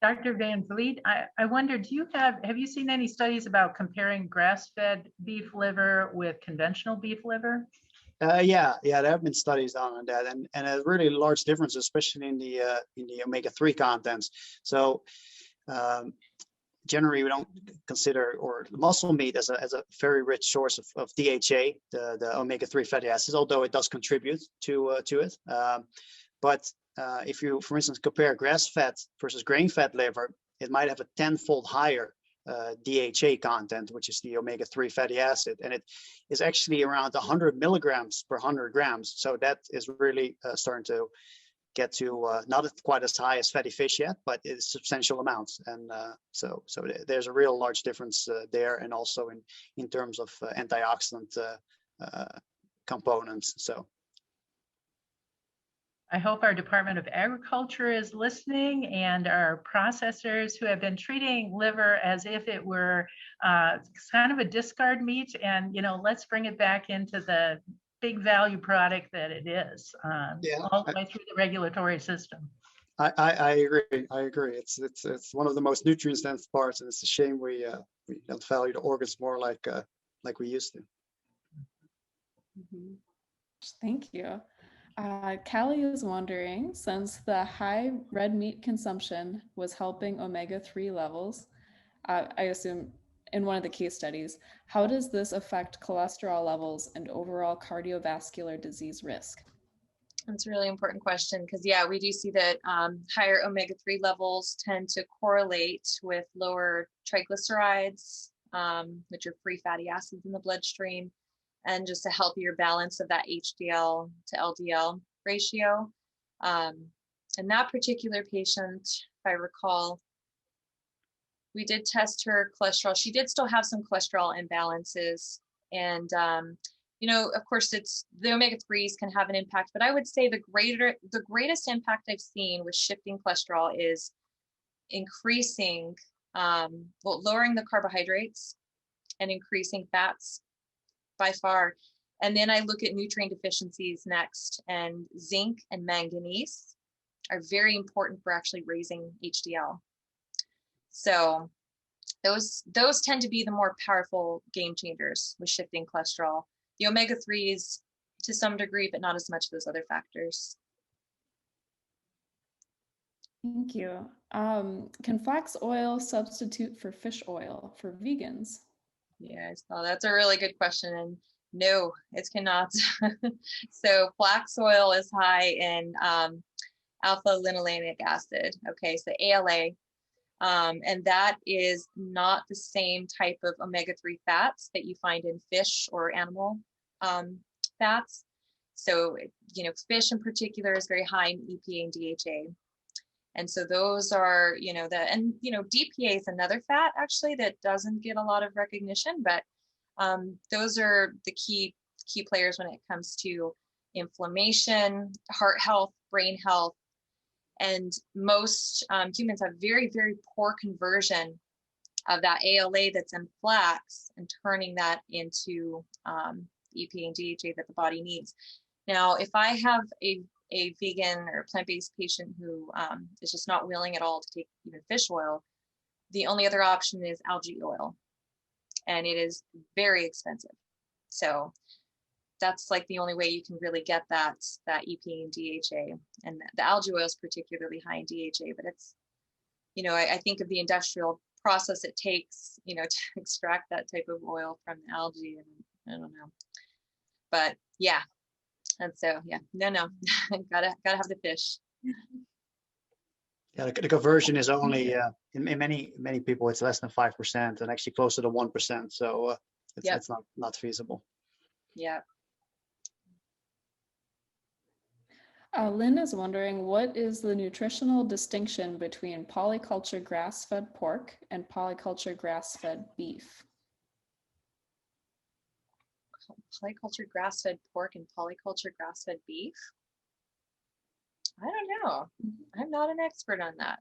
Dr. Van Vliet, I wonder, have you seen any studies about comparing grass-fed beef liver with conventional beef liver? Yeah, there have been studies done on that, and a really large difference, especially in the omega-3 contents. So generally, we don't consider muscle meat as a very rich source of DHA, the omega-3 fatty acids, although it does contribute to it. But if you, for instance, compare grass-fed versus grain-fed liver, it might have a 10-fold higher DHA content, which is the omega-3 fatty acid, and it is actually around 100 milligrams per 100 grams. So that is really starting to get to not quite as high as fatty fish yet, but it's substantial amounts. And so there's a real large difference there, and also in terms of antioxidant components. So I hope our Department of Agriculture is listening, and our processors who have been treating liver as if it were kind of a discard meat, and let's bring it back into the big value product that it is, all the way through the regulatory system. I agree. It's one of the most nutrient dense parts, and it's a shame we don't value the organs more like we used to. Mm-hmm. Thank you. Callie is wondering, since the high red meat consumption was helping omega-3 levels, I assume in one of the case studies, how does this affect cholesterol levels and overall cardiovascular disease risk? That's a really important question, because we do see that higher omega-3 levels tend to correlate with lower triglycerides, which are free fatty acids in the bloodstream, and just a healthier balance of that HDL to LDL ratio. In that particular patient, if I recall, we did test her cholesterol. She did still have some cholesterol imbalances. And, of course, it's the omega-3s can have an impact, but I would say the greatest impact I've seen with shifting cholesterol is increasing, lowering the carbohydrates and increasing fats by far. And then I look at nutrient deficiencies next, and zinc and manganese are very important for actually raising HDL. So those tend to be the more powerful game changers with shifting cholesterol. The omega-3s to some degree, but not as much those other factors. Thank you. Can flax oil substitute for fish oil for vegans? Yes, that's a really good question. And no, it cannot. So flax oil is high in alpha-linolenic acid. Okay, so ALA. And that is not the same type of omega-3 fats that you find in fish or animal fats. So, fish in particular is very high in EPA and DHA. And so those are, DPA is another fat actually that doesn't get a lot of recognition, but those are the key players when it comes to inflammation, heart health, brain health. And most humans have very, very poor conversion of that ALA that's in flax and turning that into EPA and DHA that the body needs. Now, if I have a vegan or plant-based patient who is just not willing at all to take even fish oil, the only other option is algae oil, and it is very expensive. So that's like the only way you can really get that EPA and DHA. And the algae oil is particularly high in DHA, but it's, I think of the industrial process it takes, to extract that type of oil from the algae, and I don't know. But yeah, and so yeah, no, gotta have the fish. Yeah, the conversion is only in many people it's less than 5%, and actually closer to 1%. So it's not feasible. Yeah. Lynn is wondering, what is the nutritional distinction between polyculture grass-fed pork and polyculture grass-fed beef? Polyculture grass-fed pork and polyculture grass-fed beef? I don't know. I'm not an expert on that.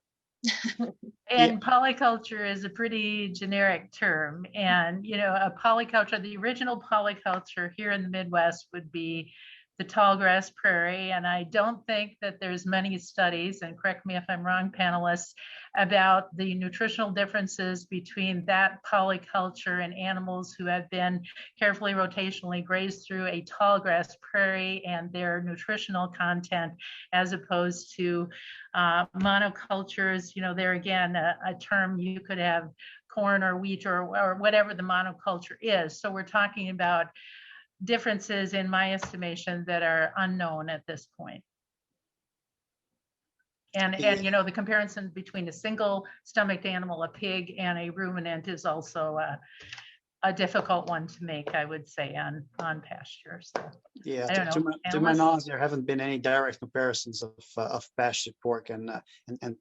And polyculture is a pretty generic term. And, a polyculture, the original polyculture here in the Midwest would be the tall grass prairie. And I don't think that there's many studies, and correct me if I'm wrong, panelists, about the nutritional differences between that polyculture and animals who have been carefully rotationally grazed through a tall grass prairie and their nutritional content, as opposed to monocultures. There again, a term, you could have corn or wheat or whatever the monoculture is. So we're talking about differences, in my estimation, that are unknown at this point. And the comparison between a single stomached animal, a pig, and a ruminant is also a difficult one to make, I would say, on pasture. So yeah, I don't know. To my knowledge, there haven't been any direct comparisons of pastured pork and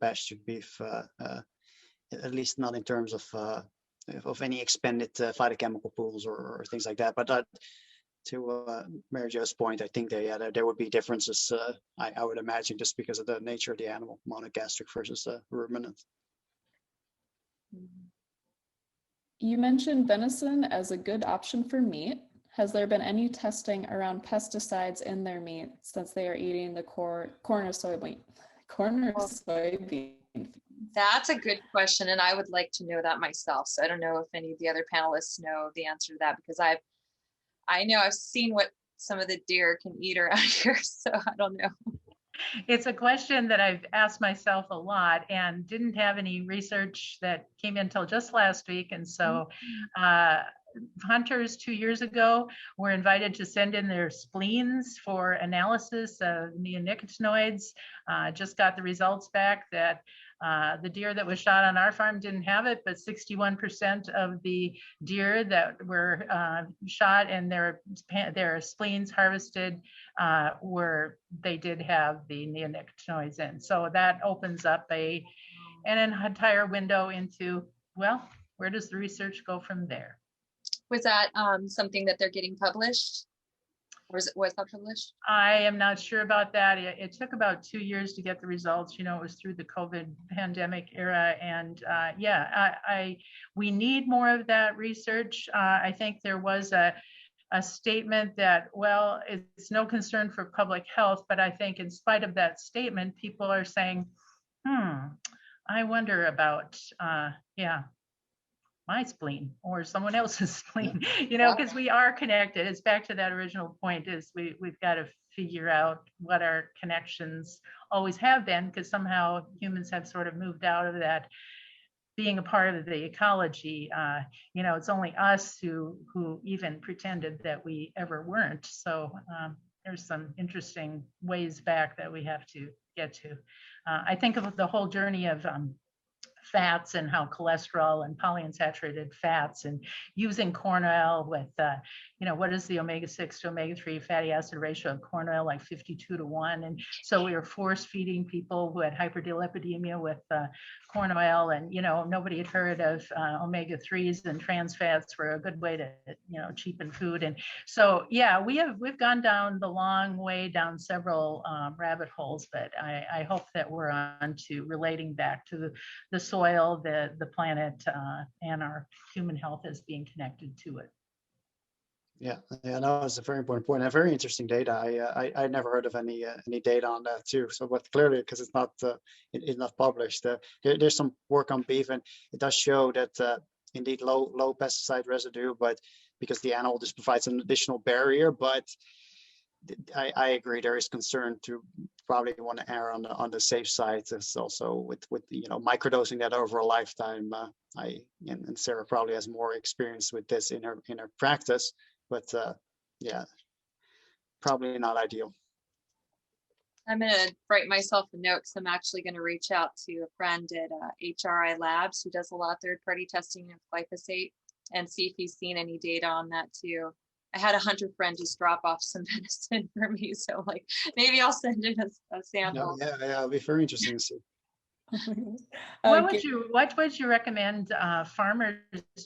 pastured beef, at least not in terms of any expanded phytochemical pools or things like that. But to Mary Jo's point, I think there would be differences, I would imagine, just because of the nature of the animal, monogastric versus ruminant. You mentioned venison as a good option for meat. Has there been any testing around pesticides in their meat since they are eating the corn or soybean? That's a good question, and I would like to know that myself. So I don't know if any of the other panelists know the answer to that, because I know I've seen what some of the deer can eat around here, so I don't know. It's a question that I've asked myself a lot and didn't have any research that came in until just last week. And so hunters 2 years ago were invited to send in their spleens for analysis of neonicotinoids. Just got the results back that the deer that was shot on our farm didn't have it, but 61% of the deer that were shot and their spleens harvested they did have the neonicotinoids in. So that opens up an entire window into, well, where does the research go from there? Was that something that they're getting published? Or was that published? I am not sure about that. It took about 2 years to get the results. It was through the COVID pandemic era. And we need more of that research. I think there was a statement that, well, it's no concern for public health. But I think in spite of that statement, people are saying, I wonder about, my spleen or someone else's spleen, because we are connected. It's back to that original point, is we've got to figure out what our connections always have been, because somehow humans have sort of moved out of that being a part of the ecology. It's only us who even pretended that we ever weren't. So there's some interesting ways back that we have to get to. I think of the whole journey of fats and how cholesterol and polyunsaturated fats and using corn oil with what is the omega-6 to omega-3 fatty acid ratio of corn oil, like 52:1. And so we were force feeding people who had hyperlipidemia with corn oil, and, nobody had heard of omega-3s, and trans fats were a good way to, cheapen food. And so, yeah, we've gone down the long way down several rabbit holes, but I hope that we're on to relating back to the soil, the planet, and our human health as being connected to it. Yeah, no, that's a very important point. And very interesting data. I never heard of any data on that too. So, but clearly, because it's not published, there's some work on beef, and it does show that indeed low pesticide residue, but because the animal just provides an additional barrier. But I agree, there is concern to probably want to err on the safe side. It's also with microdosing that over a lifetime. And Sarah probably has more experience with this in her practice. But yeah, probably not ideal. I'm going to write myself a note because I'm actually going to reach out to a friend at HRI Labs who does a lot of third-party testing of glyphosate and see if he's seen any data on that too. I had a hunter friend just drop off some medicine for me, so like maybe I'll send in a sample. No, yeah, it'll be very interesting to see. What would you recommend farmers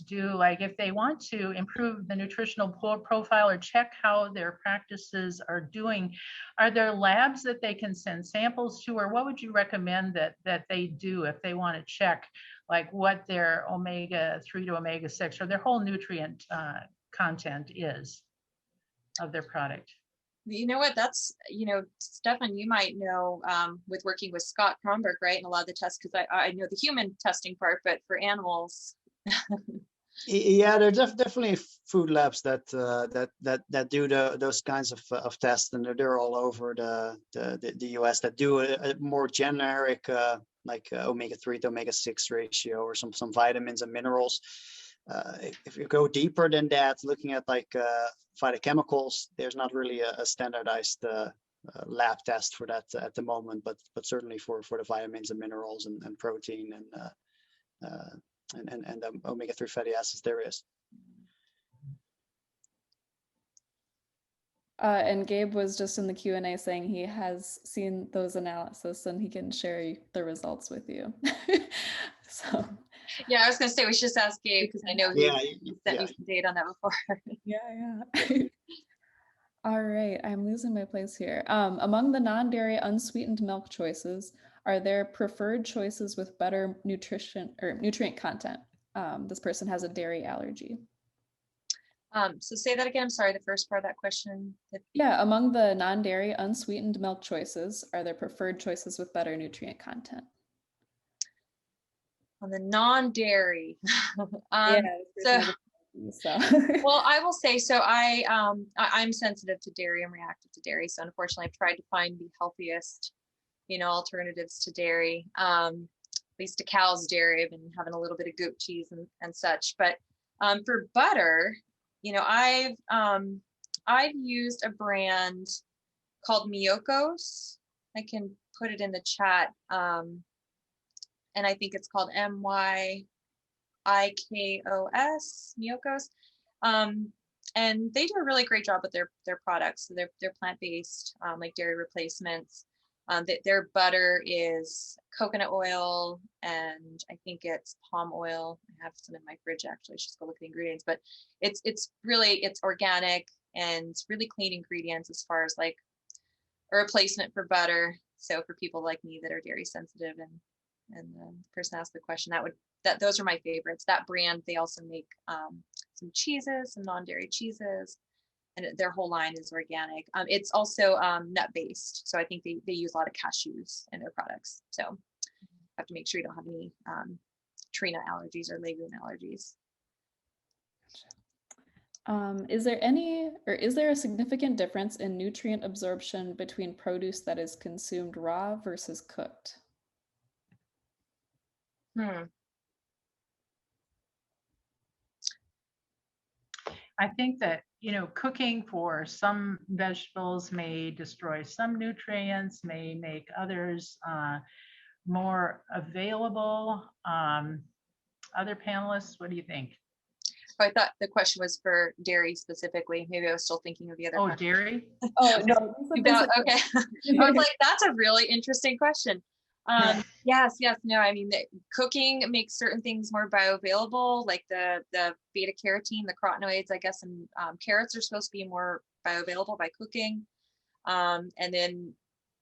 do, like if they want to improve the nutritional profile or check how their practices are doing? Are there labs that they can send samples to, or what would you recommend that they do if they want to check like what their omega-3 to omega-6 or their whole nutrient content is of their product? You know what, that's, Stephan, you might know with working with Scott Kronberg, right? And a lot of the tests, because I know the human testing part, but for animals. Yeah, there are definitely food labs that do those kinds of tests, and they're all over the US that do a more generic like omega-3 to omega-6 ratio or some vitamins and minerals. If you go deeper than that, looking at like phytochemicals, there's not really a standardized lab test for that at the moment, but certainly for the vitamins and minerals and protein and omega-3 fatty acids there is. And Gabe was just in the Q&A saying he has seen those analysis and he can share the results with you. So. Yeah, I was going to say we should just ask Gabe because I know he sent me some data on that before. Yeah. All right, I'm losing my place here. Among the non-dairy unsweetened milk choices, are there preferred choices with better nutrition or nutrient content? This person has a dairy allergy. So say that again. I'm sorry, the first part of that question. Yeah, among the non-dairy unsweetened milk choices, are there preferred choices with better nutrient content? On the non-dairy. So well, I will say, so I'm sensitive to dairy and reactive to dairy. So unfortunately, I've tried to find the healthiest, alternatives to dairy, at least to cow's dairy. I've been having a little bit of goat cheese and such. But for butter, I've used a brand called Myokos. I can put it in the chat. And I think it's called Myikos, Myokos. And they do a really great job with their products. So they're plant-based, like dairy replacements. Their butter is coconut oil, and I think it's palm oil. I have some in my fridge actually. I should just go look at the ingredients, but it's organic and really clean ingredients as far as like a replacement for butter. So for people like me that are dairy sensitive and the person asked the question, those are my favorites. That brand, they also make some cheeses, some non-dairy cheeses, and their whole line is organic. It's also nut-based, so I think they use a lot of cashews in their products. So you have to make sure you don't have any tree nut allergies or legume allergies. Is there a significant difference in nutrient absorption between produce that is consumed raw versus cooked? I think that, cooking for some vegetables may destroy some nutrients, may make others more available. Other panelists, what do you think? I thought the question was for dairy specifically. Maybe I was still thinking of the other Oh, question. dairy? Oh, no. Okay. I was like, that's a really interesting question. Yes, no, I mean, cooking makes certain things more bioavailable, like the beta carotene, the carotenoids, I guess, and carrots are supposed to be more bioavailable by cooking. And then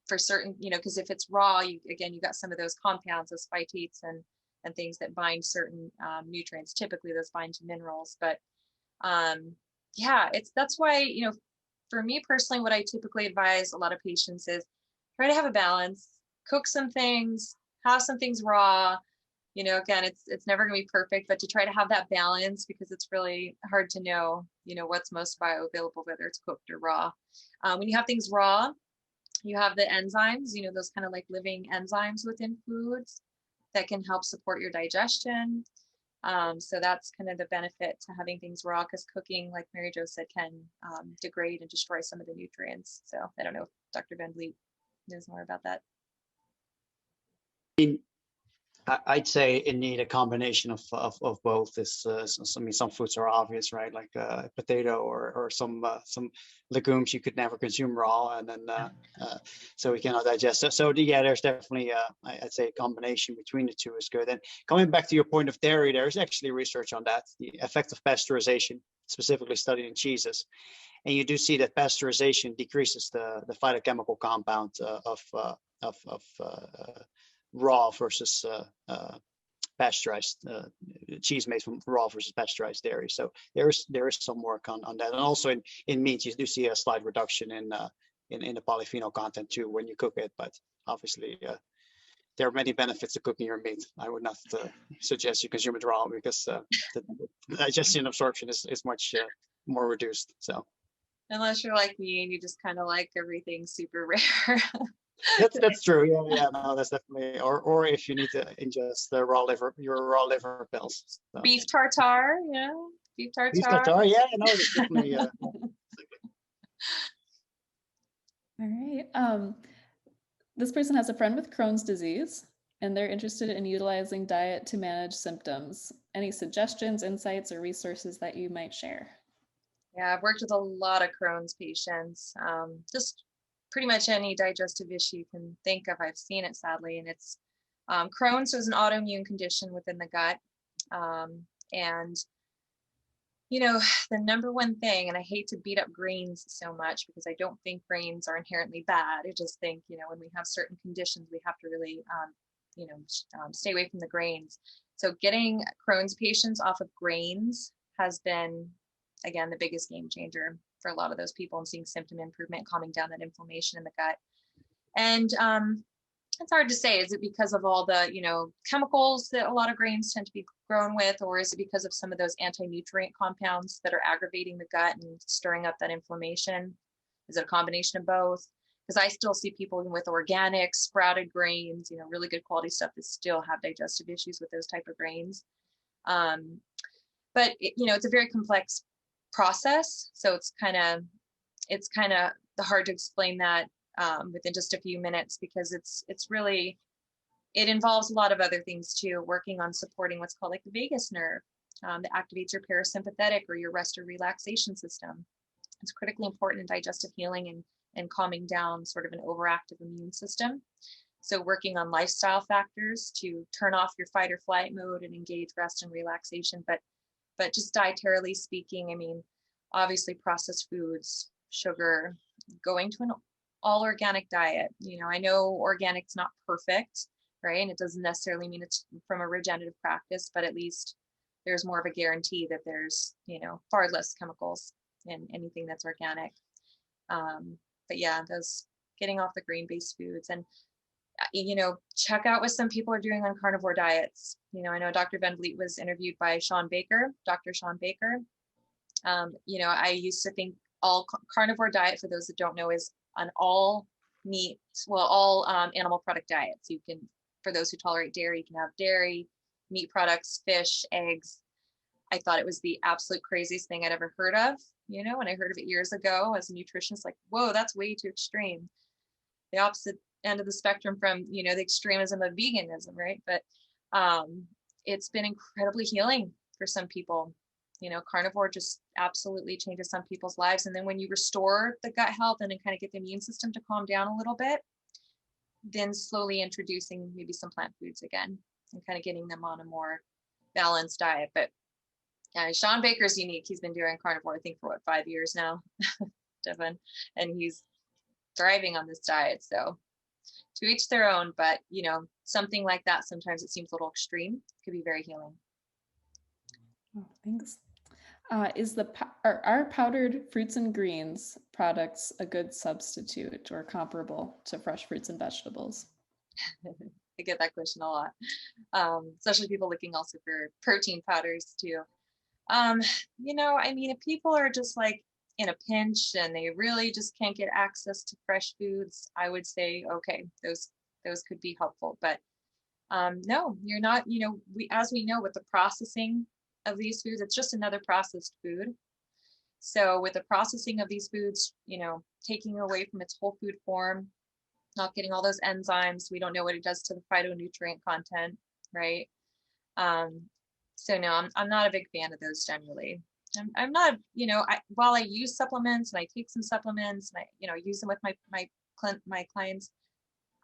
for certain, because if it's raw, you got some of those compounds, those phytates and things that bind certain nutrients. Typically those bind to minerals, but yeah, that's why, for me personally, what I typically advise a lot of patients is try to have a balance, cook some things, have some things raw. Again, it's never going to be perfect, but to try to have that balance, because it's really hard to know, what's most bioavailable, whether it's cooked or raw. When you have things raw, you have the enzymes, those kind of like living enzymes within foods that can help support your digestion. So that's kind of the benefit to having things raw, because cooking, like Mary Jo said, can degrade and destroy some of the nutrients. So I don't know if Dr. Van Vliet knows more about that. I'd say it need a combination of both. Some foods are obvious, right? Like potato or some legumes you could never consume raw, and then so we cannot digest. So yeah, there's definitely I'd say a combination between the two is good. And coming back to your point of dairy, there's actually research on that, the effect of pasteurization, specifically studied in cheeses, and you do see that pasteurization decreases the phytochemical compound of raw versus pasteurized cheese made from raw versus pasteurized dairy. So there is some work on that, and also in meat you do see a slight reduction in the polyphenol content too when you cook it. But obviously there are many benefits to cooking your meat. I would not suggest you consume it raw, because the digestion absorption is much more reduced. So unless you're like me and you just kind of like everything super rare. That's true. Yeah, no, that's definitely. Or if you need to ingest the your raw liver pills. So. Beef tartare, beef tartare. Beef tartare, yeah, no, it's definitely. All right. This person has a friend with Crohn's disease, and they're interested in utilizing diet to manage symptoms. Any suggestions, insights, or resources that you might share? Yeah, I've worked with a lot of Crohn's patients. Just pretty much any digestive issue you can think of, I've seen it, sadly. And it's Crohn's is an autoimmune condition within the gut. And the number one thing, and I hate to beat up grains so much because I don't think grains are inherently bad. I just think, when we have certain conditions, we have to really, stay away from the grains. So getting Crohn's patients off of grains has been, again, the biggest game changer for a lot of those people, and seeing symptom improvement, calming down that inflammation in the gut. And it's hard to say, is it because of all the, chemicals that a lot of grains tend to be grown with, or is it because of some of those anti-nutrient compounds that are aggravating the gut and stirring up that inflammation? Is it a combination of both? Because I still see people with organic sprouted grains, really good quality stuff, that still have digestive issues with those type of grains. But it's a very complex process, so it's kind of hard to explain that within just a few minutes, because it involves a lot of other things too, working on supporting what's called like the vagus nerve that activates your parasympathetic or your rest or relaxation system. It's critically important in digestive healing and calming down sort of an overactive immune system. So working on lifestyle factors to turn off your fight or flight mode and engage rest and relaxation. But just dietarily speaking, I mean, obviously processed foods, sugar, going to an all organic diet. I know organic's not perfect, right? And it doesn't necessarily mean it's from a regenerative practice, but at least there's more of a guarantee that there's, far less chemicals in anything that's organic. But yeah, those getting off the grain-based foods, and check out what some people are doing on carnivore diets. I know Dr. Van Vliet was interviewed by Dr. Sean Baker. I used to think all carnivore diet, for those that don't know, is an all meat, all animal product diet. So you can, for those who tolerate dairy, you can have dairy, meat products, fish, eggs. I thought it was the absolute craziest thing I'd ever heard of. When I heard of it years ago as a nutritionist, like, whoa, that's way too extreme. The opposite end of the spectrum from, the extremism of veganism, right? But it's been incredibly healing for some people. You know, carnivore just absolutely changes some people's lives. And then when you restore the gut health and then kind of get the immune system to calm down a little bit, then slowly introducing maybe some plant foods again and kind of getting them on a more balanced diet. But Sean Baker's unique. He's been doing carnivore, I think, for what, 5 years now, Stephan, and he's thriving on this diet. So to each their own, but you know, something like that, sometimes it seems a little extreme, could be very healing. Oh, thanks. Are powdered fruits and greens products a good substitute or comparable to fresh fruits and vegetables? I get that question a lot, especially people looking also for protein powders too. You know, I mean, if people are just like in a pinch and they really just can't get access to fresh foods, I would say, okay, those could be helpful. But no, you're not, you know, as we know with the processing of these foods, it's just another processed food. So with the processing of these foods, you know, taking away from its whole food form, not getting all those enzymes, we don't know what it does to the phytonutrient content, right? So no, I'm not a big fan of those generally. I'm not, you know, while I use supplements and I take some supplements and I, you know, use them with my clients,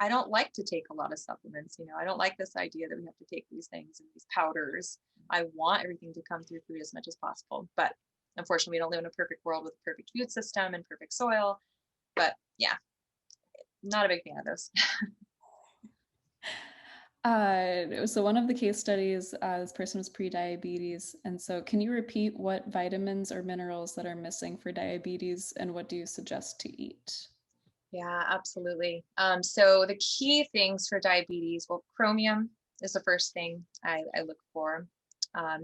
I don't like to take a lot of supplements. You know, I don't like this idea that we have to take these things and these powders. I want everything to come through food as much as possible. But unfortunately, we don't live in a perfect world with a perfect food system and perfect soil. But yeah, not a big fan of those. So one of the case studies, this person was pre-diabetes. And so can you repeat what vitamins or minerals that are missing for diabetes and what do you suggest to eat? Yeah, absolutely. So the key things for diabetes, well, chromium is the first thing I look for.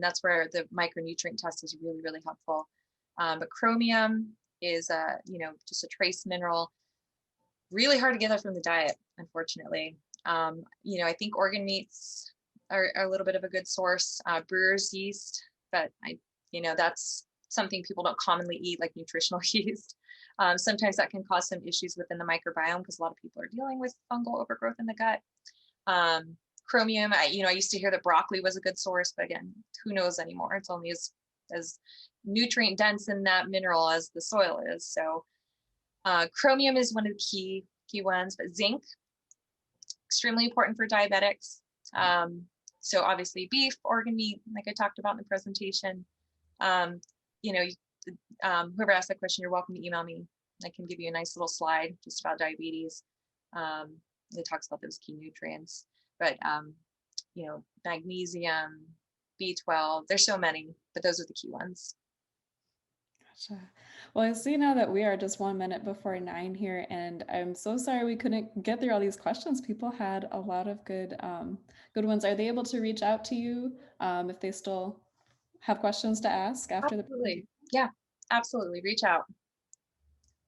That's where the micronutrient test is really, really helpful. But chromium is you know, just a trace mineral. Really hard to get that from the diet, unfortunately. You know, I think organ meats are a little bit of a good source. Brewer's yeast, but you know, that's something people don't commonly eat, like nutritional yeast. Sometimes that can cause some issues within the microbiome because a lot of people are dealing with fungal overgrowth in the gut. Chromium, you know, I used to hear that broccoli was a good source, but again, who knows anymore? It's only as nutrient dense in that mineral as the soil is. So chromium is one of the key ones, but zinc, extremely important for diabetics. So obviously beef, organ meat, like I talked about in the presentation. You know, whoever asked that question, you're welcome to email me. I can give you a nice little slide just about diabetes. It talks about those key nutrients, but you know, magnesium, B12, there's so many, but those are the key ones. Gotcha. Well, I see now that we are just 1 minute before 9 here, and I'm so sorry we couldn't get through all these questions. People had a lot of good ones. Are they able to reach out to you if they still have questions to ask after Absolutely. Yeah, absolutely. Reach out.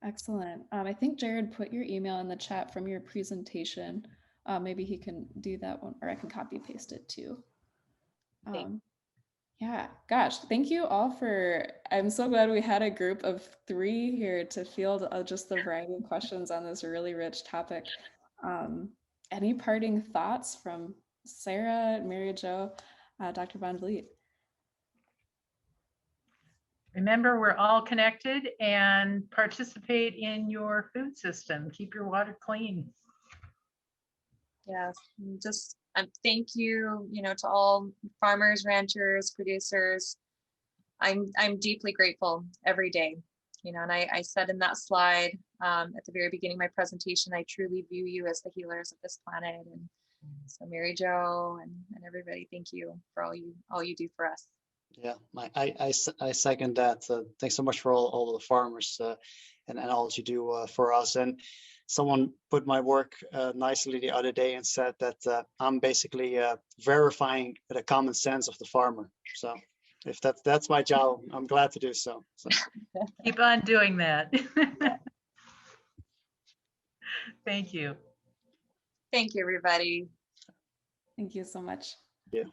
Excellent. I think Jared put your email in the chat from your presentation. Maybe he can do that one, or I can copy paste it too. Yeah, gosh, thank you all I'm so glad we had a group of 3 here to field just the variety of questions on this really rich topic. Any parting thoughts from Sara, Mary Jo, Dr. Van Vliet? Remember, we're all connected and participate in your food system. Keep your water clean. Yes, just thank you, you know, to all farmers, ranchers, producers. I'm deeply grateful every day, you know, and I said in that slide at the very beginning of my presentation, I truly view you as the healers of this planet. And so Mary Jo and everybody, thank you for all you do for us. Yeah, I second that. Thanks so much for all of the farmers and all that you do for us. And someone put my work nicely the other day and said that I'm basically verifying the common sense of the farmer. So if that's my job, I'm glad to do so. Keep on doing that. Thank you. Thank you, everybody. Thank you so much. Yeah.